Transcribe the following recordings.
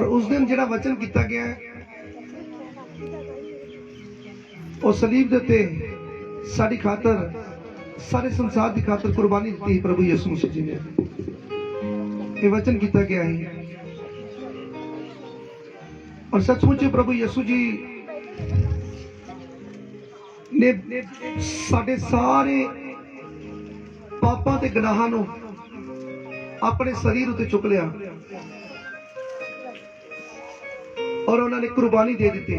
और उस दिन जिहड़ा वचन किया गया है वो सलीब दे उत्ते साडी खातर सारे संसार की खातर कुर्बानी दी प्रभु यीशु मसीह जी ने। ये वचन किया गया है और सचमुच प्रभु यीशु जी ने साडे सारे पापां ते गुनाहां नूं अपने शरीर उत्ते चुक लिया और उन्होंने कुर्बानी दे दी।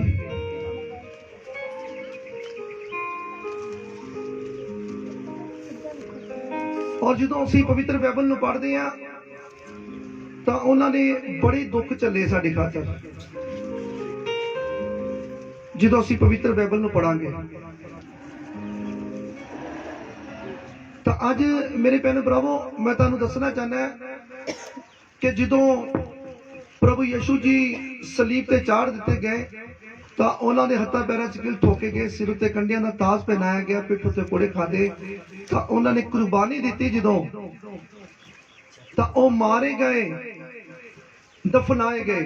और जो असीं पवित्र बाइबल नूं पढ़दे हां तां उन्होंने बड़े दुख झल्ले साडे खातर। जो असीं पवित्र बाइबल नूं पढ़ांगे तो अज मेरे भैन भरावो मैं तुहानूं दसना चाहना कि जदों प्रभु यीशु जी सलीब ते चाढ़ दिते गए तो उन्होंने हत्थां पैरां च किल ठोके गए, सिर उत्ते कंडियां दा ताज पहनाया गया, पिठ उत्ते कोड़े खाधे तो उन्होंने कुर्बानी दी। जदों तो वह मारे गए, दफनाए गए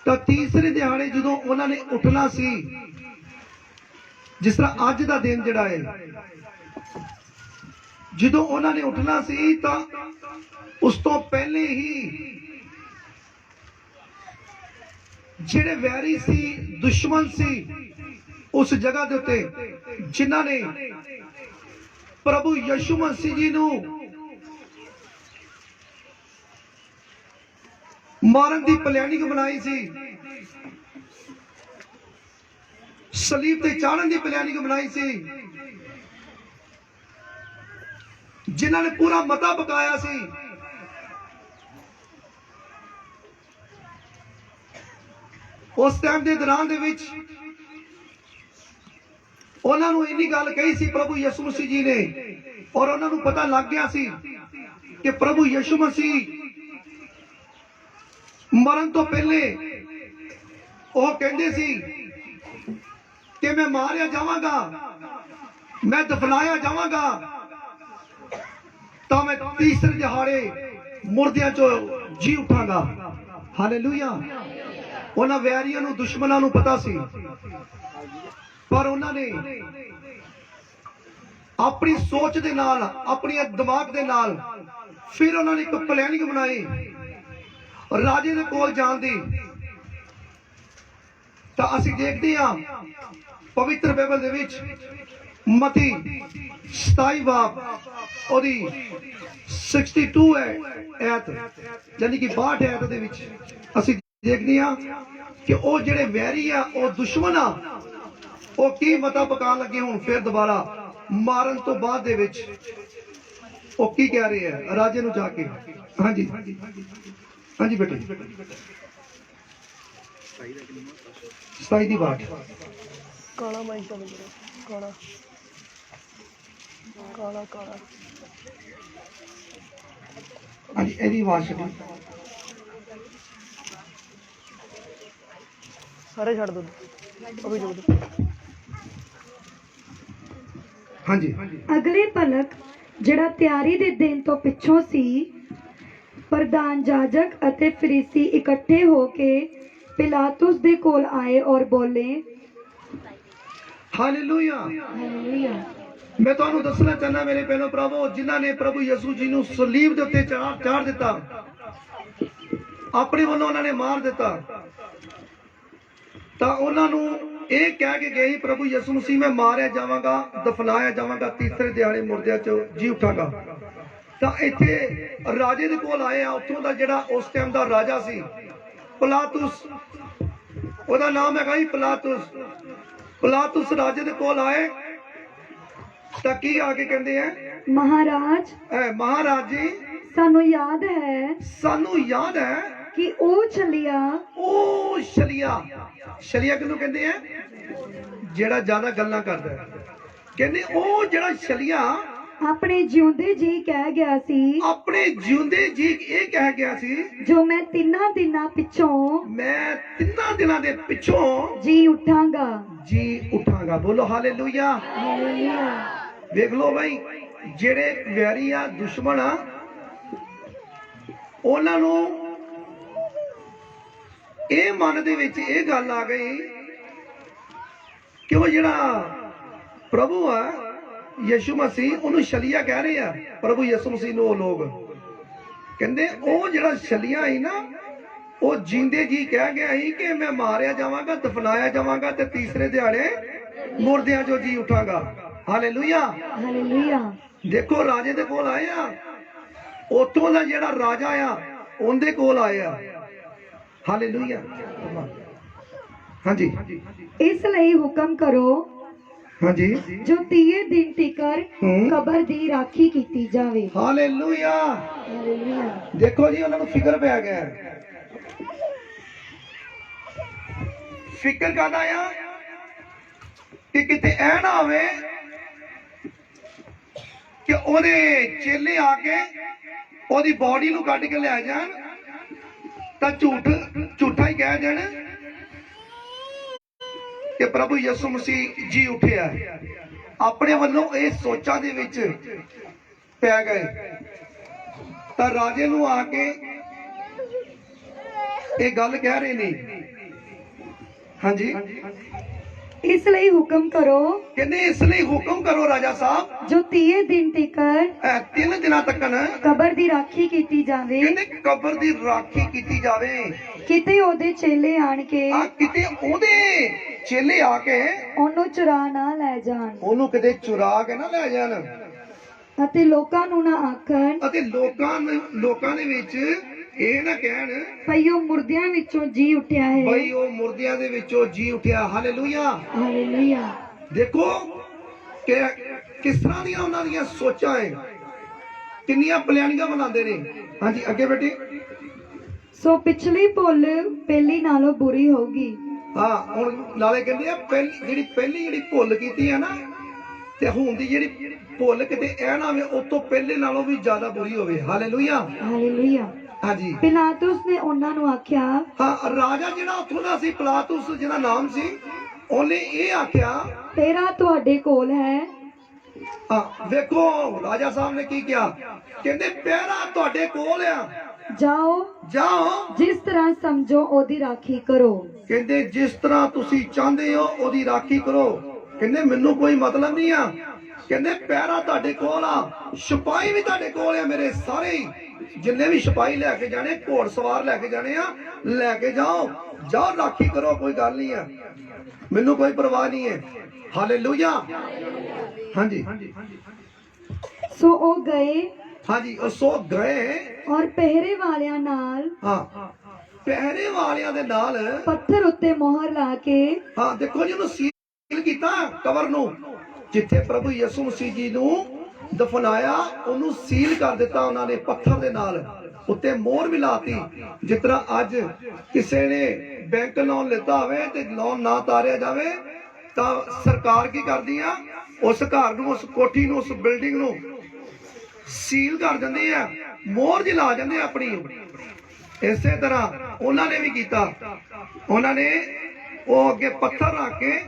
तो तीसरे दिहाड़े जदों उन्होंने उठना सी, जिस तरह अज का दिन जिहड़ा है जदों उन्होंने उठना सी तो उस तो पहले ही जिहड़े वैरी सी, दुश्मन सी उस जगह के उत्ते जिन्हां ने प्रभु यीशु मसीह जी नूं मारन की प्लैनिंग बनाई सी, सलीब ते चाढ़न की प्लैनिंग बनाई सी, जिन्हां ने पूरा मता पकाया सी। उस टाइम के दौरान दे विच उन्हां नूं इन्नी गल कही सी प्रभु यीशु मसीह जी ने और उन्हां नूं पता लग गया सी कि प्रभु यीशु मसीह मरण तो पहले वह कहते सी कि मैं मारिया जावांगा, मैं दफनाया जावांगा तो मैं तीसरे दिहाड़े मुर्दियां चो जी उठांगा। हालेलुया। उन्हां वैरियां नूं, दुश्मनां नूं पता सी, पर उन्होंने अपनी सोच दे नाल, अपने दिमाग दे नाल फिर उन्होंने एक प्लैनिंग बनाई राजे दे कोल जाण दी। तो असीं देखदे हां पवित्र बाइबल दे विच मती 27 बाब ओदी 62 आयत यानी कि 62 आयत दे विच असीं देखदे हां कि वो जिहड़े वैरी आ, वो दुश्मन आ, वो की मता पकान लगे हुण फिर दोबारा मारन तो बाद दे विच वो की कह रहे हैं राजे नूं जाके। हाँ जी, हाँ जी बेटे 27 दी बात काला माइक का काला काला काला हाँ जी एदी आवाज छड्डी सारे छड़ दो अभी जोड़ दो। हाँ जी। अगले पलक जिहड़ा तैयारी दे दिन तो पिछों सी, प्रधान जाजक अते फरीसी इकट्ठे होके पिलातुस दे कोल आए और बोले हालेलुया। हालेलुया। मैं तुहानूं दसना चाहना मेरे भैणो भरावो, जिन्हां ने प्रभु यीशु जी नूं सलीब दे उत्ते चाढ़ दिता, अपने वल्लों उन्होंने मार दिता, तो उन्होंने ये कह के गए प्रभु यीशु मसीह मैं मारिया जावांगा, दफनाया जावांगा, तीसरे दिहाड़े मुर्दियां चो जी उठांगा। तो इत्थे राजे दे कोल आए आ, उत्थों दा जिहड़ा उस टाइम दा राजा सी पिलातुस, ओहदा नाम हैगा ही पिलातुस। पिलातुस राजे दे कोल आए तो की आके कहंदे हैं महाराज महाराज जी सानू याद है कि ओ छलिया छलिया किनू कहते हैं जेड़ा ज्यादा गल्लां करदा है। कहंदे ओ जेड़ा छलिया अपने जिउंदे जी कह गया सी, अपने जिउंदे जी ये कह गया सी जो मैं तिन्ना दिनां पिछों जी उठांगा। बोलो हालेलुया। देख लो भाई जेड़े वैरी आ, दुश्मन आ, ਉਹਨਾਂ ਨੂੰ ਇਹ ਮਨ ਦੇ ਵਿੱਚ ਇਹ ਗੱਲ ਆ ਗਈ ਕਿ ਉਹ ਜਿਹੜਾ ਪ੍ਰਭੂ ਆ ਯਿਸੂ ਮਸੀਹ, ਉਹਨੂੰ ਛਲੀਆ ਕਹਿ ਰਹੇ ਆ। ਪ੍ਰਭੂ ਯਿਸੂ ਮਸੀਹ ਨੂੰ ਉਹ ਲੋਕ ਕਹਿੰਦੇ ਉਹ ਜਿਹੜਾ ਛਲੀਆ ਸੀ ਨਾ, ਉਹ ਜਿੰਦੇ ਜੀ ਕਹਿ ਗਿਆ ਸੀ ਕਿ ਮੈਂ ਮਾਰਿਆ ਜਾਵਾਂਗਾ, ਦਫਨਾਇਆ ਜਾਵਾਂਗਾ ਤੇ ਤੀਸਰੇ ਦਿਹਾੜੇ ਮੁਰਦਿਆਂ ਚੋਂ ਜੀ ਉਠਾਂਗਾ। Hallelujah, hallelujah. ਦੇਖੋ ਰਾਜੇ ਦੇ ਕੋਲ ਆਏ ਆ, ਉੱਥੋਂ ਦਾ ਜਿਹੜਾ ਰਾਜਾ ਆ ਉਹਦੇ ਕੋਲ ਆਏ ਆ। ਹਾਲੇਲੂਇਆ। ਹਾਂਜੀ ਇਸ ਲਈ ਹੁਕਮ ਕਰੋ ਹਾਂਜੀ ਜੋ 30 ਦਿਨ ਤੀਕਰ ਹੂੰ। ਕਬਰ ਦੀ ਰਾਖੀ ਕੀਤੀ ਜਾਵੇ। ਹਾਲੇਲੂਇਆ। ਹਾਲੇਲੂਇਆ। ਦੇਖੋ ਜੀ, ਉਹਨਾਂ ਨੂੰ ਫਿਕਰ ਪੈ ਗਿਆ। ਫਿਕਰ ਕਾਹਦਾ ਆ ਕਿ ਕਿਤੇ ਐ ਨਾ ਹੋਵੇ ਕਿ ਉਹਦੇ ਚੇਲੇ ਆ ਕੇ ਉਹਦੀ ਬਾਡੀ ਨੂੰ ਕੱਢ ਕੇ ਲੈ ਜਾਣ ਤਾਂ ਝੂਠਾ ਹੀ ਕਹਿ ਦੇਣ ਕਿ ਪ੍ਰਭੂ ਯਿਸੂ ਮਸੀਹ ਜੀ ਉੱਠਿਆ। ਆਪਣੇ ਵੱਲੋਂ ਇਹ ਸੋਚਾਂ ਦੇ ਵਿੱਚ ਪੈ ਗਏ ਤਾਂ ਰਾਜੇ ਨੂੰ ਆ ਕੇ ਇਹ ਗੱਲ ਕਹਿ ਰਹੇ ਨੇ। ਹਾਂਜੀ, ਇਸ ਲਈ ਹੁਕਮ ਕਰੋ ਕਹਿੰਦੇ ਇਸ ਲਈ ਹੁਕਮ ਕਰੋ ਰਾਜਾ ਸਾਹਿਬ, ਜੋ 30 ਦਿਨ ਤੀਕਰ 3 ਦਿਨਾਂ ਤੱਕ ਕਬਰ ਦੀ ਰਾਖੀ ਕੀਤੀ ਜਾਵੇ। ਕਹਿੰਦੇ ਕਬਰ ਦੀ ਰਾਖੀ ਕੀਤੀ ਜਾਵੇ। ਕਿਤੇ ਉਹਦੇ ਚੇਲੇ ਆਣ ਕੇ ਆ ਕਿਤੇ ਉਹਦੇ ਚੇਲੇ ਆ ਕੇ ਉਹਨੂੰ ਚੁਰਾ ਨਾ ਲੈ ਜਾਣ ਉਹਨੂੰ ਕਿਤੇ ਚੁਰਾ ਕੇ ਨਾ ਲੈ ਜਾਣ ਅਤੇ ਲੋਕਾਂ ਨੂੰ ਨਾ ਆਖਣ ਅਤੇ ਲੋਕਾਂ ਦੇ ਵਿੱਚ ਇਹ ਨਾ ਕਹਿਣ ਭਈ ਉਹ ਮੁਰਦਿਆਂ ਵਿੱਚੋਂ ਜੀ ਉੱਠਿਆ ਹੈ। ਬਈ ਉਹ ਮੁਰਦਿਆਂ ਦੇ ਵਿੱਚੋਂ ਜੀ ਉੱਠਿਆ। ਹਾਲੇਲੂਇਆ। ਹਾਲੇਲੂਇਆ। ਦੇਖੋ ਕਿ ਕਿਸ ਤਰ੍ਹਾਂ ਦੀਆਂ ਉਹਨਾਂ ਦੀਆਂ ਸੋਚਾਂ ਹੈ, ਕਿੰਨੀਆਂ ਪਲਾਨਿੰਗਾਂ ਬਣਾਉਂਦੇ ਨੇ। ਹਾਂਜੀ ਅੱਗੇ ਬੇਟੇ। ਸੋ ਪਿਛਲੀ ਭੁੱਲ ਪਹਿਲੀ ਨਾਲੋਂ ਬੁਰੀ ਹੋਊਗੀ। ਹਾਂ, ਹੁਣ ਨਾਲੇ ਕਹਿੰਦੇ ਆ ਪਹਿਲੀ ਜਿਹੜੀ ਭੁੱਲ ਕੀਤੀ ਹੈ ਨਾ, ਤੇ ਹੁਣ ਦੀ ਜਿਹੜੀ ਭੁੱਲ ਕਿਤੇ ਇਹ ਨਾ ਹੋਵੇ ਉਹ ਤੋਂ ਪਹਿਲੇ ਨਾਲੋਂ ਵੀ ਜ਼ਿਆਦਾ ਬੁਰੀ ਹੋਵੇ। ਹਾਲੇਲੂਇਆ। ਹਾਲੇਲੂਇਆ। ਹਾਂਜੀ। ਪਿਲਾਤੁਸ ਨੇ ਉਹਨਾਂ ਨੂੰ ਆਖਿਆ, ਹਾਂ, ਰਾਜਾ ਜਿਹੜਾ ਉੱਥੋਂ ਦਾ ਸੀ, ਪਿਲਾਤੁਸ ਜਿਹਦਾ ਨਾਮ ਸੀ, ਉਹਨੇ ਇਹ ਆਖਿਆ, ਤੇਰਾ ਤੁਹਾਡੇ ਕੋਲ ਹੈ। ਵੇਖੋ ਰਾਜਾ ਸਾਹਿਬ ਨੇ ਕੀ ਕਿਹਾ, ਕਹਿੰਦੇ ਪਹਿਰਾ ਤੁਹਾਡੇ ਕੋਲ ਆ, ਜਾਓ ਜਿਸ ਤਰ੍ਹਾਂ ਸਮਝੋ ਉਹਦੀ ਰਾਖੀ ਕਰੋ। ਕਹਿੰਦੇ ਜਿਸ ਤਰ੍ਹਾਂ ਤੁਸੀਂ ਚਾਹੁੰਦੇ ਹੋ ਉਹਦੀ ਰਾਖੀ ਕਰੋ। ਕਹਿੰਦੇ ਮੈਨੂੰ ਕੋਈ ਮਤਲਬ ਨਹੀਂ ਆ। ਕਹਿੰਦੇ ਪਹਿਰਾ ਤੁਹਾਡੇ ਕੋਲ ਆ, ਸਿਪਾਹੀ ਵੀ ਤੁਹਾਡੇ ਕੋਲ ਆ, ਮੇਰੇ ਸਾਰੇ ਹੀ ਜਿੰਨੇ ਵੀ ਸਿਪਾਹੀ ਲੈ ਕੇ ਜਾਣੇ, ਘੋੜ ਸਵਾਰ ਲੈ ਕੇ ਜਾਣੇ ਆ, ਲੈ ਕੇ ਜਾਓ ਰਾਖੀ ਕਰੋ, ਕੋਈ ਗੱਲ ਨਹੀਂ ਆ, ਮੈਨੂੰ ਕੋਈ ਪਰਵਾਹ ਨਹੀਂ ਹੈ। ਹਾਲੇਲੂਇਆ। ਹਾਂਜੀ ਸੋ ਉਹ ਗਏ। ਹਾਂਜੀ, ਉਹ ਸੋ ਗਏ ਔਰ ਪਹਿਰੇ ਵਾਲਿਆਂ ਨਾਲ ਪਹਿਰੇ ਵਾਲਿਆਂ ਦੇ ਨਾਲ ਪੱਥਰ ਉੱਤੇ ਮੋਹਰ ਲਾ ਕੇ ਦੇਖੋ ਜੀ, ਉਹਨੂੰ ਸੀਲ ਕੀਤਾ ਕਬਰ ਨੂੰ, ਜਿੱਥੇ ਪ੍ਰਭੂ ਯਿਸੂ ਮਸੀਹ ਜੀ ਨੂੰ ਦਫਨਾਇਆ ਉਹਨੂੰ ਸੀਲ ਕਰ ਦਿੱਤਾ ਉਹਨਾਂ ਨੇ ਪੱਥਰ ਦੇ ਨਾਲ, ਉੱਤੇ ਮੋਹਰ ਵੀ ਲਾਤੀ। ਜਿਸ ਤਰ੍ਹਾਂ ਅੱਜ ਕਿਸੇ ਨੇ ਬੈਂਕ ਲੋਨ ਲਿੱਤਾ ਹੋਵੇ ਤੇ ਲੋਨ ਨਾ ਤਾਰਿਆ ਜਾਵੇ ਤਾਂ ਸਰਕਾਰ ਕੀ ਕਰਦੀ ਆ, ਉਸ ਘਰ ਨੂੰ, ਉਸ ਕੋਠੀ ਨੂੰ, ਉਸ ਬਿਲਡਿੰਗ ਨੂੰ ਸੀਲ ਕਰ ਦਿੰਦੇ ਆ, ਮੋਹਰ ਜੀ ਲਾ ਜਾਂਦੇ ਆਪਣੀ। ਇਸੇ ਤਰ੍ਹਾਂ ਉਹਨਾਂ ਨੇ ਵੀ ਕੀਤਾ। ਉਹਨਾਂ ਨੇ ਉਹ ਅੱਗੇ ਪੱਥਰ ਰੱਖ ਕੇ,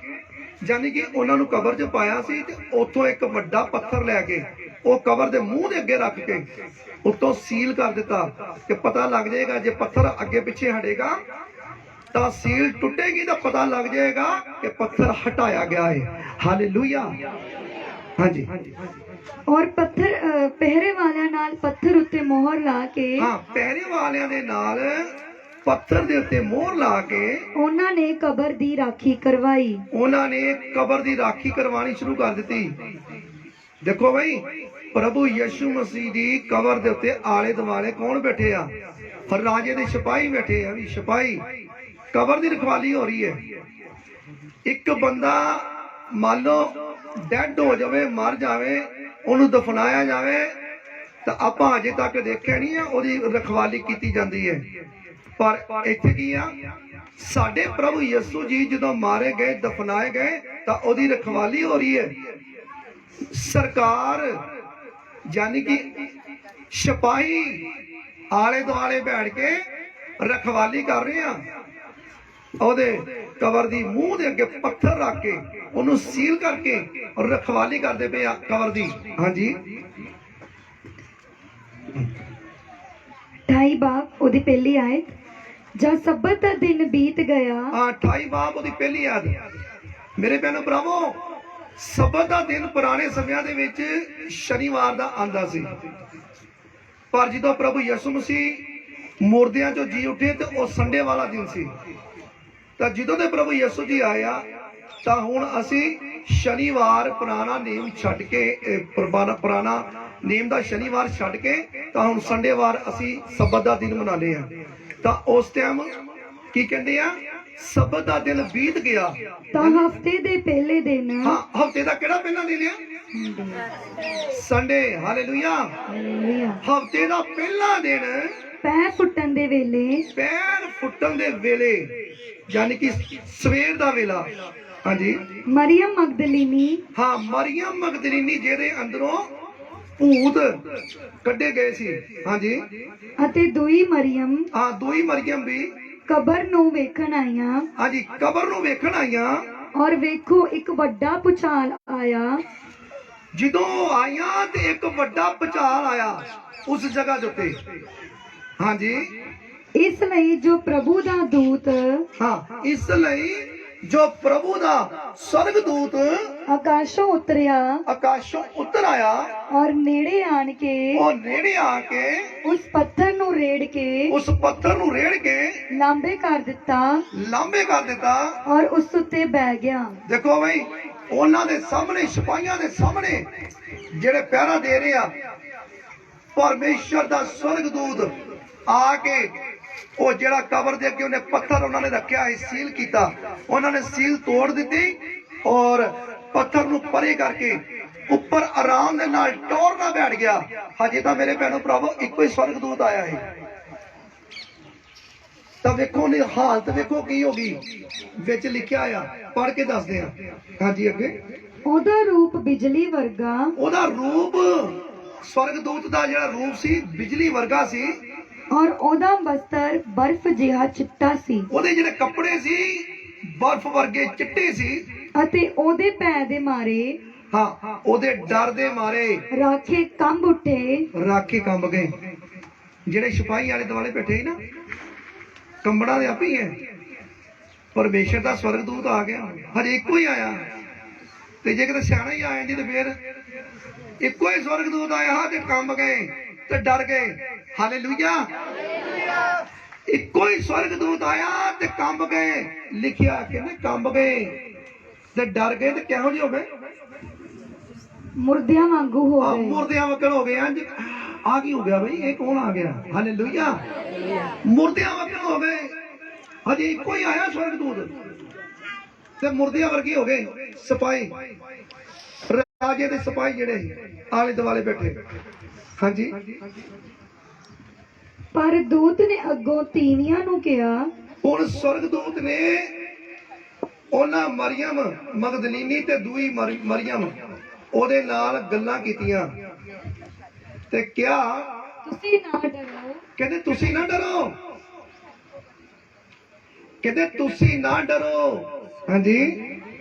ਯਾਨੀ ਕਿ ਉਹਨਾਂ ਨੂੰ ਕਬਰ 'ਚ ਪਾਇਆ ਸੀ, ਤੇ ਉੱਥੋਂ ਇੱਕ ਵੱਡਾ ਪੱਥਰ ਲੈ ਕੇ ਉਹ ਕਬਰ ਦੇ ਮੂੰਹ ਦੇ ਅੱਗੇ ਰੱਖ ਕੇ ਉੱਤੋਂ ਸੀਲ ਕਰ ਦਿੱਤਾ ਕਿ ਪਤਾ ਲੱਗ ਜਾਏਗਾ, ਜੇ ਪੱਥਰ ਅੱਗੇ ਪਿੱਛੇ ਹਟੇਗਾ ਤਾਂ ਸੀਲ ਟੁੱਟੇਗੀ ਤਾਂ ਪਤਾ ਲੱਗ ਜਾਏਗਾ ਕਿ ਪੱਥਰ ਹਟਾਇਆ ਗਿਆ ਹੈ। ਹਾਲੇਲੂਇਆ। ਹਾਂਜੀ। ਔਰ ਪੱਥਰ ਪਹਿਰੇ ਵਾਲਿਆਂ ਨਾਲ ਪੱਥਰ ਉੱਤੇ ਮੋਹਰ ਲਾ ਕੇ ਪਹਿਰੇ ਵਾਲਿਆਂ ਦੇ ਨਾਲ ਪੱਥਰ ਦੇ ਉੱਤੇ ਮੋਹਰ ਲਾ ਕੇ ਉਹਨਾਂ ਨੇ ਕਬਰ ਦੀ ਰਾਖੀ ਕਰਵਾਈ। ਉਹਨਾਂ ਨੇ ਕਬਰ ਦੀ ਰਾਖੀ ਕਰਵਾਣੀ ਸ਼ੁਰੂ ਕਰ ਦਿੱਤੀ। ਦੇਖੋ ਭਾਈ, ਪ੍ਰਭੂ ਯਿਸੂ ਮਸੀਹ ਦੀ ਕਬਰ ਦੇ ਉੱਤੇ ਆਲੇ ਦੁਆਲੇ ਕੌਣ ਬੈਠੇ ਆ? ਰਾਜੇ ਦੇ ਸਿਪਾਹੀ ਬੈਠੇ ਆ। ਵੀ ਸਿਪਾਹੀ, ਕਬਰ ਦੀ ਰਖਵਾਲੀ ਹੋ ਰਹੀ ਹੈ। ਇੱਕ ਬੰਦਾ ਮੰਨ ਲਓ ਡੈਡ ਹੋ ਜਾਵੇ, ਮਰ ਜਾਵੇ, ਉਹਨੂੰ ਦਫਨਾਇਆ ਜਾਵੇ ਤਾਂ ਆਪਾਂ ਅਜੇ ਤੱਕ ਦੇਖਿਆ ਨਹੀਂ ਆ ਉਹਦੀ ਰਖਵਾਲੀ ਕੀਤੀ ਜਾਂਦੀ ਹੈ। ਪਰ ਇੱਥੇ ਕੀ ਆ, ਸਾਡੇ ਪ੍ਰਭੂ ਯਿਸੂ ਜੀ ਜਦੋਂ ਮਾਰੇ ਗਏ, ਦਫਨਾਏ ਗਏ, ਤਾਂ ਉਹਦੀ ਰਖਵਾਲੀ ਹੋ ਰਹੀ ਹੈ। ਸਰਕਾਰ ਯਾਨੀ ਕਿ ਸਿਪਾਹੀ ਆਲੇ ਦੁਆਲੇ ਬੈਠ ਕੇ ਰਖਵਾਲੀ ਕਰ ਰਹੇ ਆ। ਉਹਦੇ ਕਬਰ ਦੀ ਮੂੰਹ ਦੇ ਅੱਗੇ ਪੱਥਰ ਰੱਖ ਕੇ ਉਹਨੂੰ ਸੀਲ ਕਰਕੇ ਔਰ ਰਖਵਾਲੀ ਕਰਦੇ ਪਏ ਆ ਕਬਰ ਦੀ। ਹਾਂਜੀ। 28 ਬਾਬ ਉਹਦੀ ਪਹਿਲੀ ਆਇਤ। ਜਦ ਸਬਤ ਦਾ ਦਿਨ ਬੀਤ ਗਿਆ। 28 ਬਾਬ ਉਹਦੀ ਪਹਿਲੀ ਆਇਤ। ਮੇਰੇ ਭੈਣੋ ਭਰਾਵੋ, ਸਬਤ ਦਾ ਦਿਨ ਪੁਰਾਣੇ ਸਮਿਆਂ ਦੇ ਵਿੱਚ ਸ਼ਨੀਵਾਰ ਦਾ ਆਂਦਾ ਸੀ, ਪਰ ਜਦੋਂ ਪ੍ਰਭੂ ਯਿਸੂ ਮਸੀਹ ਮੁਰਦਿਆਂ ਚੋਂ ਜੀ ਉੱਠੇ ਤੇ ਉਹ ਸੰਡੇ ਵਾਲਾ ਦਿਨ ਸੀ। ਤਾਂ ਜਦੋਂ ਦੇ ਪ੍ਰਭੂ ਯਿਸੂ ਜੀ ਆਇਆ ਤਾਂ ਹੁਣ ਅਸੀਂ ਸ਼ਨੀਵਾਰ ਪੁਰਾਣਾ ਨੇਮ ਛੱਡ ਕੇ ਪੁਰਾਣਾ ਨੇਮ ਦਾ ਸ਼ਨੀਵਾਰ ਛੱਡ ਕੇ ਤਾਂ ਹੁਣ ਸੰਡੇਵਾਰ ਅਸੀਂ ਸਬਤ ਦਾ ਦਿਨ ਮਨਾਉਂਦੇ ਹਾਂ। ਤਾਂ ਉਸ ਟਾਈਮ ਕੀ ਕਹਿੰਦੇ ਆ, ਸਬਤ ਦਾ ਦਿਨ ਬੀਤ ਗਿਆ। ਤਾਂ ਹਫਤੇ ਦੇ ਪਹਿਲੇ ਦਿਨ। ਹਾਂ, ਹਫਤੇ ਦਾ ਕਿਹੜਾ ਪਹਿਲਾ ਦਿਨ ਆ? ਸੰਡੇ। ਹਾਲੇਲੂਇਆ। ਹਫਤੇ ਦਾ ਪਹਿਲਾ ਦਿਨ ਪੈਰ ਫੁੱਟਣ ਦੇ ਵੇਲੇ। ਪੈਰ ਫੁੱਟਣ ਦੇ ਵੇਲੇ ਯਾਨੀ ਕਿ ਸਵੇਰ ਦਾ ਵੇਲਾ। ਹਾਂਜੀ, ਮਰੀਅਮ ਮਗਦਲੀਨੀ। ਹਾਂ, ਮਰੀਅਮ ਮਗਦਲੀਨੀ ਜਿਹਦੇ ਅੰਦਰੋਂ ਭੂਤ ਕੱਢੇ ਗਏ ਸੀ। ਹਾਂਜੀ, ਅਤੇ ਦੂਈ ਮਰੀਅਮ। ਹਾਂ, ਦੂਈ ਮਰੀਅਮ ਵੀ ਕਬਰ ਨੂੰ ਵੇਖਣ ਆਈਆਂ। ਹਾਂਜੀ, ਕਬਰ ਨੂੰ ਵੇਖਣ ਆਈਆਂ। ਔਰ ਵੇਖੋ ਇੱਕ ਵੱਡਾ ਭੁਚਾਲ ਆਇਆ। ਜਦੋਂ ਆਈਆਂ ਤੇ ਇੱਕ ਵੱਡਾ ਭੁਚਾਲ ਆਇਆ ਉਸ ਜਗ੍ਹਾ ਦੇ ਉੱਤੇ। ਹਾਂਜੀ, ਇਸ ਲਈ ਜੋ ਪ੍ਰਭੂ ਦਾ ਦੂਤ। ਹਾਂ, ਇਸ ਲਈ ਜੋ ਪ੍ਰਭੂ ਦਾ ਸਵਰਗਦੂਤ ਆਕਾਸ਼ੋਂ ਉਤਰਿਆ। ਆਕਾਸ਼ੋਂ ਉਤਰ ਆਇਆ। ਔਰ ਨੇੜੇ ਆਣ ਕੇ। ਉਹ ਨੇੜੇ ਆ ਕੇ ਉਸ ਪੱਥਰ ਨੂੰ ਰੇੜ ਕੇ। ਉਸ ਪੱਥਰ ਨੂੰ ਰੇੜ ਕੇ ਲਾਂਬੇ ਕਰ ਦਿੱਤਾ। ਲਾਂਬੇ ਕਰ ਦਿੱਤਾ। ਔਰ ਉਸ ਉੱਤੇ ਬਹਿ ਗਿਆ। ਦੇਖੋ ਬਈ, ਉਹਨਾਂ ਦੇ ਸਾਹਮਣੇ, ਸਿਪਾਹੀਆਂ ਦੇ ਸਾਹਮਣੇ ਜਿਹੜੇ ਪਹਿਰਾ ਦੇ ਰਹੇ ਆ, ਪਰਮੇਸ਼ਰ ਦਾ ਸਵਰਗਦੂਤ ਆ ਕੇ ਉਹ ਜਿਹੜਾ ਕਬਰ ਦੇ ਅੱਗੇ ਉਹਨੇ ਪੱਥਰ ਉਹਨਾਂ ਨੇ ਰੱਖਿਆ ਹੈ, ਸੀਲ ਕੀਤਾ, ਉਹਨਾਂ ਨੇ ਸੀਲ ਤੋੜ ਦਿੱਤੀ ਔਰ ਪੱਥਰ ਨੂੰ ਪਰੇ ਕਰਕੇ ਉੱਪਰ ਆਰਾਮ ਦੇ ਨਾਲ ਟੋਰ ਨਾਲ ਬੈਠ ਗਿਆ। ਹਜੇ ਤਾਂ ਮੇਰੇ ਭੈਣੋ ਭਰਾਵੋ ਇੱਕੋ ਹੀ ਸਵਰਗਦੂਤ ਆਇਆ ਹੈ। ਤਾਂ ਵੇਖੋ ਨੇ ਹਾਲਤ ਵੇਖੋ ਕੀ ਹੋ ਗਈ, ਵਿੱਚ ਲਿਖਿਆ ਆ, ਪੜ੍ਹ ਕੇ ਦੱਸਦੇ ਆ। ਹਾਂਜੀ, ਅੱਗੇ। ਉਹਦਾ ਰੂਪ ਬਿਜਲੀ ਵਰਗਾ। ਉਹਦਾ ਰੂਪ, ਸਵਰਗਦੂਤ ਦਾ ਜਿਹੜਾ ਰੂਪ ਸੀ ਬਿਜਲੀ ਵਰਗਾ ਸੀ। ਔਰ ਉਹਦਾ ਬਸਤਰ ਬਰਫ਼ ਜਿਹਾ ਚਿੱਟਾ ਸੀ। ਉਹਦੇ ਜਿਹੜੇ ਕੱਪੜੇ ਸੀ ਬਰਫ਼ ਵਰਗੇ ਚਿੱਟੇ ਸੀ। ਅਤੇ ਉਹਦੇ ਪੈ ਦੇ ਮਾਰੇ। ਹਾਂ, ਉਹਦੇ ਡਰ ਦੇ ਮਾਰੇ ਰਾਖੇ ਕੰਬ ਉੱਠੇ। ਰਾਖੇ ਕੰਬ ਗਏ। ਜਿਹੜੇ ਸਿਪਾਹੀ ਵਾਲੇ ਦੁਆਲੇ ਬੈਠੇ ਸੀ ਨਾ, ਕੰਬੜਾ ਦੇ ਆਪੇ ਹੀ ਹੈ। ਪਰਮੇਸ਼ਰ ਦਾ ਸਵਰਗਦੂਤ ਆ ਗਿਆ। ਹਜੇ ਇੱਕੋ ਹੀ ਆਇਆ, ਤੇ ਜੇ ਕਿਤੇ ਸਿਆਣਾ ਹੀ ਆ ਜਾਂਦੀ ਤੇ ਫੇਰ ਇੱਕੋ ਹੀ ਸਵਰਗਦੂਤ ਆਇਆ ਤੇ ਕੰਬ ਗਏ ਤੇ ਡਰ ਗਏ। ਹਾਲੇਲੂਇਆ। ਇੱਕੋ ਹੀ ਸਵਰਗਦੂਤ ਆਇਆ ਤੇ ਕੰਬ ਗਏ। ਲਿਖਿਆ ਕਹਿੰਦੇ ਕੰਬ ਗਏ ਤੇ ਡਰ ਗਏ। ਤੇ ਕਿਹੋ ਜਿਹੇ ਹੋ ਗਏ? ਮੁਰਦਿਆਂ ਵਾਂਗੂ ਹੋ ਗਏ। ਮੁਰਦਿਆਂ ਵਕਣ ਹੋ ਗਏ। ਆ ਕੀ ਹੋ ਗਿਆ ਬਈ? ਇਹ ਕੌਣ ਆ ਗਿਆ? ਹਾਲੇਲੂਇਆ। ਮੁਰਦਿਆਂ ਵਕਣ ਹੋ ਗਏ। ਹਜੇ ਇੱਕੋ ਹੀ ਆਇਆ ਸਵਰਗਦੂਤ ਤੇ ਮੁਰਦਿਆਂ ਵਰਗੇ ਹੋ ਗਏ ਸਿਪਾਹੀ, ਰਾਜੇ ਦੇ ਸਿਪਾਹੀ ਜਿਹੜੇ ਆਲੇ ਦੁਆਲੇ ਬੈਠੇ। ਹਾਂਜੀ, ਪਰ ਦੂਤ ਨੇ ਅੱਗੋਂ ਤੀਵੀਆਂ ਨੂੰ ਕਿਹਾ। ਹੁਣ ਸਵਰਗਦੂਤ ਨੇ ਉਹਨਾਂ ਮਰੀਅਮ ਮਗਦਲੀਨੀ ਤੇ ਦੂਈ ਮਰੀਅਮ ਉਹਦੇ ਨਾਲ ਗੱਲਾਂ ਕੀਤੀਆਂ ਤੇ ਕਿਹਾ, ਤੁਸੀਂ ਨਾ ਡਰੋ। ਕਹਿੰਦੇ ਤੁਸੀਂ ਨਾ ਡਰੋ। ਕਹਿੰਦੇ ਤੁਸੀਂ ਨਾ ਡਰੋ। ਹਾਂਜੀ,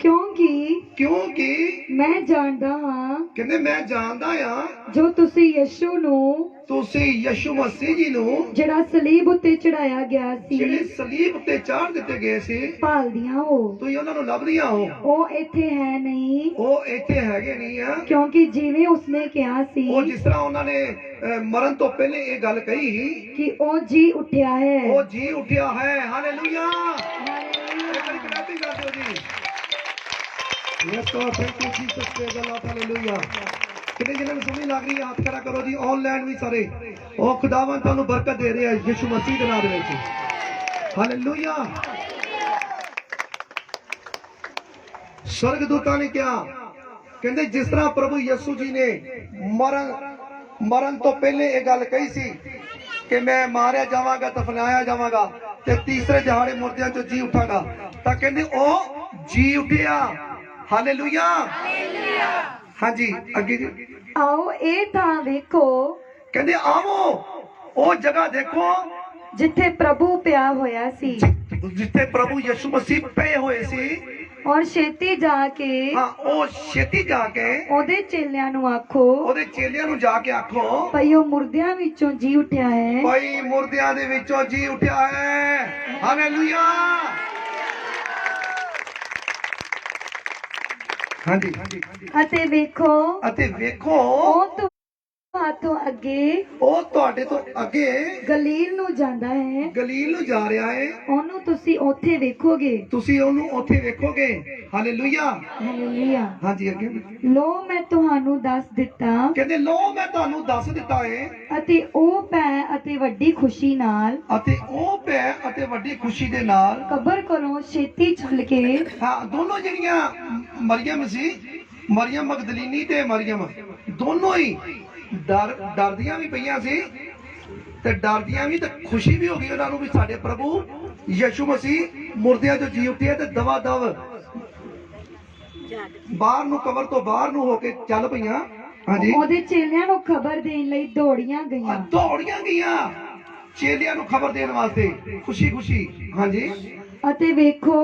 ਕਿਉਂਕਿ ਮੈਂ ਜਾਣਦਾ ਹਾਂ। ਕਹਿੰਦੇ ਮੈਂ ਜਾਣਦਾ ਆ ਜੋ ਤੁਸੀਂ ਯਿਸੂ ਮਸੀਹ ਜੀ ਨੂੰ ਜਿਹੜਾ ਸਲੀਬ ਉੱਤੇ ਚੜਾਇਆ ਗਿਆ ਸੀ, ਜਿਹੜੇ ਸਲੀਬ ਉੱਤੇ ਚਾੜ ਦਿੱਤੇ ਗਏ ਸੀ, ਭਾਲਦੀਆਂ ਹੋ। ਤੁਸੀਂ ਉਹਨਾਂ ਨੂੰ ਲੱਭਦੀਆਂ ਹੋ। ਉਹ ਇੱਥੇ ਹੈ ਨਹੀਂ। ਉਹ ਇੱਥੇ ਹੈਗੇ ਨਹੀਂ ਆ। ਕਿਉਂਕਿ ਜਿਵੇਂ ਉਸਨੇ ਕਿਹਾ ਸੀ, ਉਹ ਜਿਸ ਤਰ੍ਹਾਂ ਉਹਨਾਂ ਨੇ ਮਰਨ ਤੋਂ ਪਹਿਲੇ ਇਹ ਗੱਲ ਕਹੀ ਕਿ ਉਹ ਜੀ ਉੱਠਿਆ ਹੈ। ਉਹ ਜੀ ਉੱਠਿਆ ਹੈ। ਹਾਲੇਲੂਇਆ। ਕਨਾਤੀ ਕਰ ਦਿਓ ਜੀ। Yes god, thank you Jesus, praise the Lord. Hallelujah. ਕਿਤੇ ਜਿਹਨਾਂ ਨੂੰ ਸਮਝ ਲੱਗ ਰਹੀ ਹੈ ਹੱਥ ਖੜਾ ਕਰੋ ਜੀ। ਆਨਲਾਈਨ ਵੀ ਸਾਰੇ, ਉਹ ਖੁਦਾਵੰਦ ਤੁਹਾਨੂੰ ਬਰਕਤ ਦੇ ਰਿਹਾ ਯਿਸੂ ਮਸੀਹ ਦੇ ਨਾਮ ਦੇ ਵਿੱਚ। ਹਾਲੇਲੂਇਆ। ਸਵਰਗਦੂਤਾਂ ਨੇ ਕਿਹਾ, ਕਹਿੰਦੇ ਜਿਸ ਤਰ੍ਹਾਂ ਪ੍ਰਭੂ ਯਿਸੂ ਜੀ ਨੇ ਮਰਨ ਤੋਂ ਪਹਿਲੇ ਇਹ ਗੱਲ ਕਹੀ ਸੀ ਕਿ ਮੈਂ ਮਾਰਿਆ ਜਾਵਾਂਗਾ, ਦਫਨਾਇਆ ਜਾਵਾਂਗਾ ਤੇ ਤੀਸਰੇ ਦਿਹਾੜੇ ਮੁਰਦਿਆਂ ਚੋਂ ਜੀ ਉਠਾਂਗਾ, ਤਾਂ ਕਹਿੰਦੇ ਉਹ ਜੀ ਉੱਠਿਆ। ਹਾਲੇਲੂਇਆ। ਹਾਂਜੀ, ਅੱਗੇ ਜੀ। ਆਓ ਇਹ ਥਾਂ ਵੇਖੋ। ਕਹਿੰਦੇ ਆਵੋ ਉਹ ਜਗ੍ਹਾ ਦੇਖੋ ਜਿੱਥੇ ਪ੍ਰਭੂ ਪਿਆ ਹੋਇਆ ਸੀ। ਜਿੱਥੇ ਪ੍ਰਭੂ ਯਿਸੂ ਮਸੀਹ ਪਏ ਹੋਏ ਸੀ। ਔਰ ਛੇਤੀ ਜਾ ਕੇ ਹਾਂ ਉਹ ਛੇਤੀ ਜਾ ਕੇ ਉਹਦੇ ਚੇਲਿਆਂ ਨੂੰ ਆਖੋ ਉਹਦੇ ਚੇਲਿਆਂ ਨੂੰ ਜਾ ਕੇ ਆਖੋ ਭਈ ਉਹ ਮੁਰਦਿਆਂ ਵਿੱਚੋਂ ਜੀ ਉੱਠਿਆ ਹੈ ਭਾਈ ਮੁਰਦਿਆਂ ਦੇ ਵਿੱਚੋਂ ਜੀ ਉੱਠਿਆ ਹੈ। ਹਾਲੇਲੂਇਆ। ਹਾਂਜੀ ਅਤੇ ਵੇਖੋ ਉਹ ਤੁਹਾਡੇ ਅੱਗੇ ਉਹ ਤੁਹਾਡੇ ਤੋਂ ਅੱਗੇ ਗਲੀਲ ਨੂੰ ਜਾਂਦਾ ਹੈ ਗਲੀਲ ਨੂੰ ਜਾ ਰਿਹਾ ਹੈ। ਉਹਨੂੰ ਤੁਸੀਂ ਉੱਥੇ ਵੇਖੋਗੇ ਤੁਸੀਂ ਉਹਨੂੰ ਉੱਥੇ ਵੇਖੋਗੇ। ਹਾਲੇਲੂਇਆ। ਹਾਲੇਲੂਇਆ। ਹਾਂਜੀ ਅੱਗੇ ਲੋ ਮੈਂ ਤੁਹਾਨੂੰ ਦੱਸ ਦਿੱਤਾ ਕਹਿੰਦੇ ਲੋ ਮੈਂ ਤੁਹਾਨੂੰ ਦੱਸ ਦਿੱਤਾ ਹੈ ਅਤੇ ਉਹ ਪੈ ਅਤੇ ਵੱਡੀ ਖੁਸ਼ੀ ਨਾਲ ਅਤੇ ਵੱਡੀ ਖੁਸ਼ੀ ਦੇ ਨਾਲ ਕਬਰ ਕੋਲੋਂ ਛੇਤੀ ਚੱਲ ਕੇ ਹਾਂ ਦੋਨੋਂ ਜਿਹੜੀਆਂ ਮਰੀਮ ਸੀ, ਮਰੀਮ ਮਗਦਲੀਨੀ ਤੇ ਮਰੀਮ, ਦੋਨੋਂ ਹੀ ਡਰਦੀਆਂ ਵੀ ਪਈਆਂ ਸੀ ਤੇ ਡਰਦੀਆਂ ਵੀ ਤੇ ਖੁਸ਼ੀ ਵੀ ਹੋ ਗਈ ਉਹਨਾਂ ਨੂੰ ਵੀ ਸਾਡੇ ਪ੍ਰਭੂ ਯਿਸੂ ਮਸੀਹ ਮੁਰਦਿਆਂ ਚੋਂ ਜੀ ਉੱਠਿਆ ਤੇ ਦਵਾ ਦਵ ਬਾਹਰ ਨੂੰ, ਕਬਰ ਤੋਂ ਬਾਹਰ ਨੂੰ ਹੋ ਕੇ ਚੱਲ ਪਈਆਂ। ਹਾਂਜੀ ਉਹਦੇ ਚੇਲਿਆਂ ਨੂੰ ਖਬਰ ਦੇਣ ਲਈ ਦੌੜੀਆਂ ਗਈਆਂ ਚੇਲਿਆਂ ਨੂੰ ਖਬਰ ਦੇਣ ਵਾਸਤੇ ਖੁਸ਼ੀ ਖੁਸ਼ੀ। ਹਾਂਜੀ ਅਤੇ ਵੇਖੋ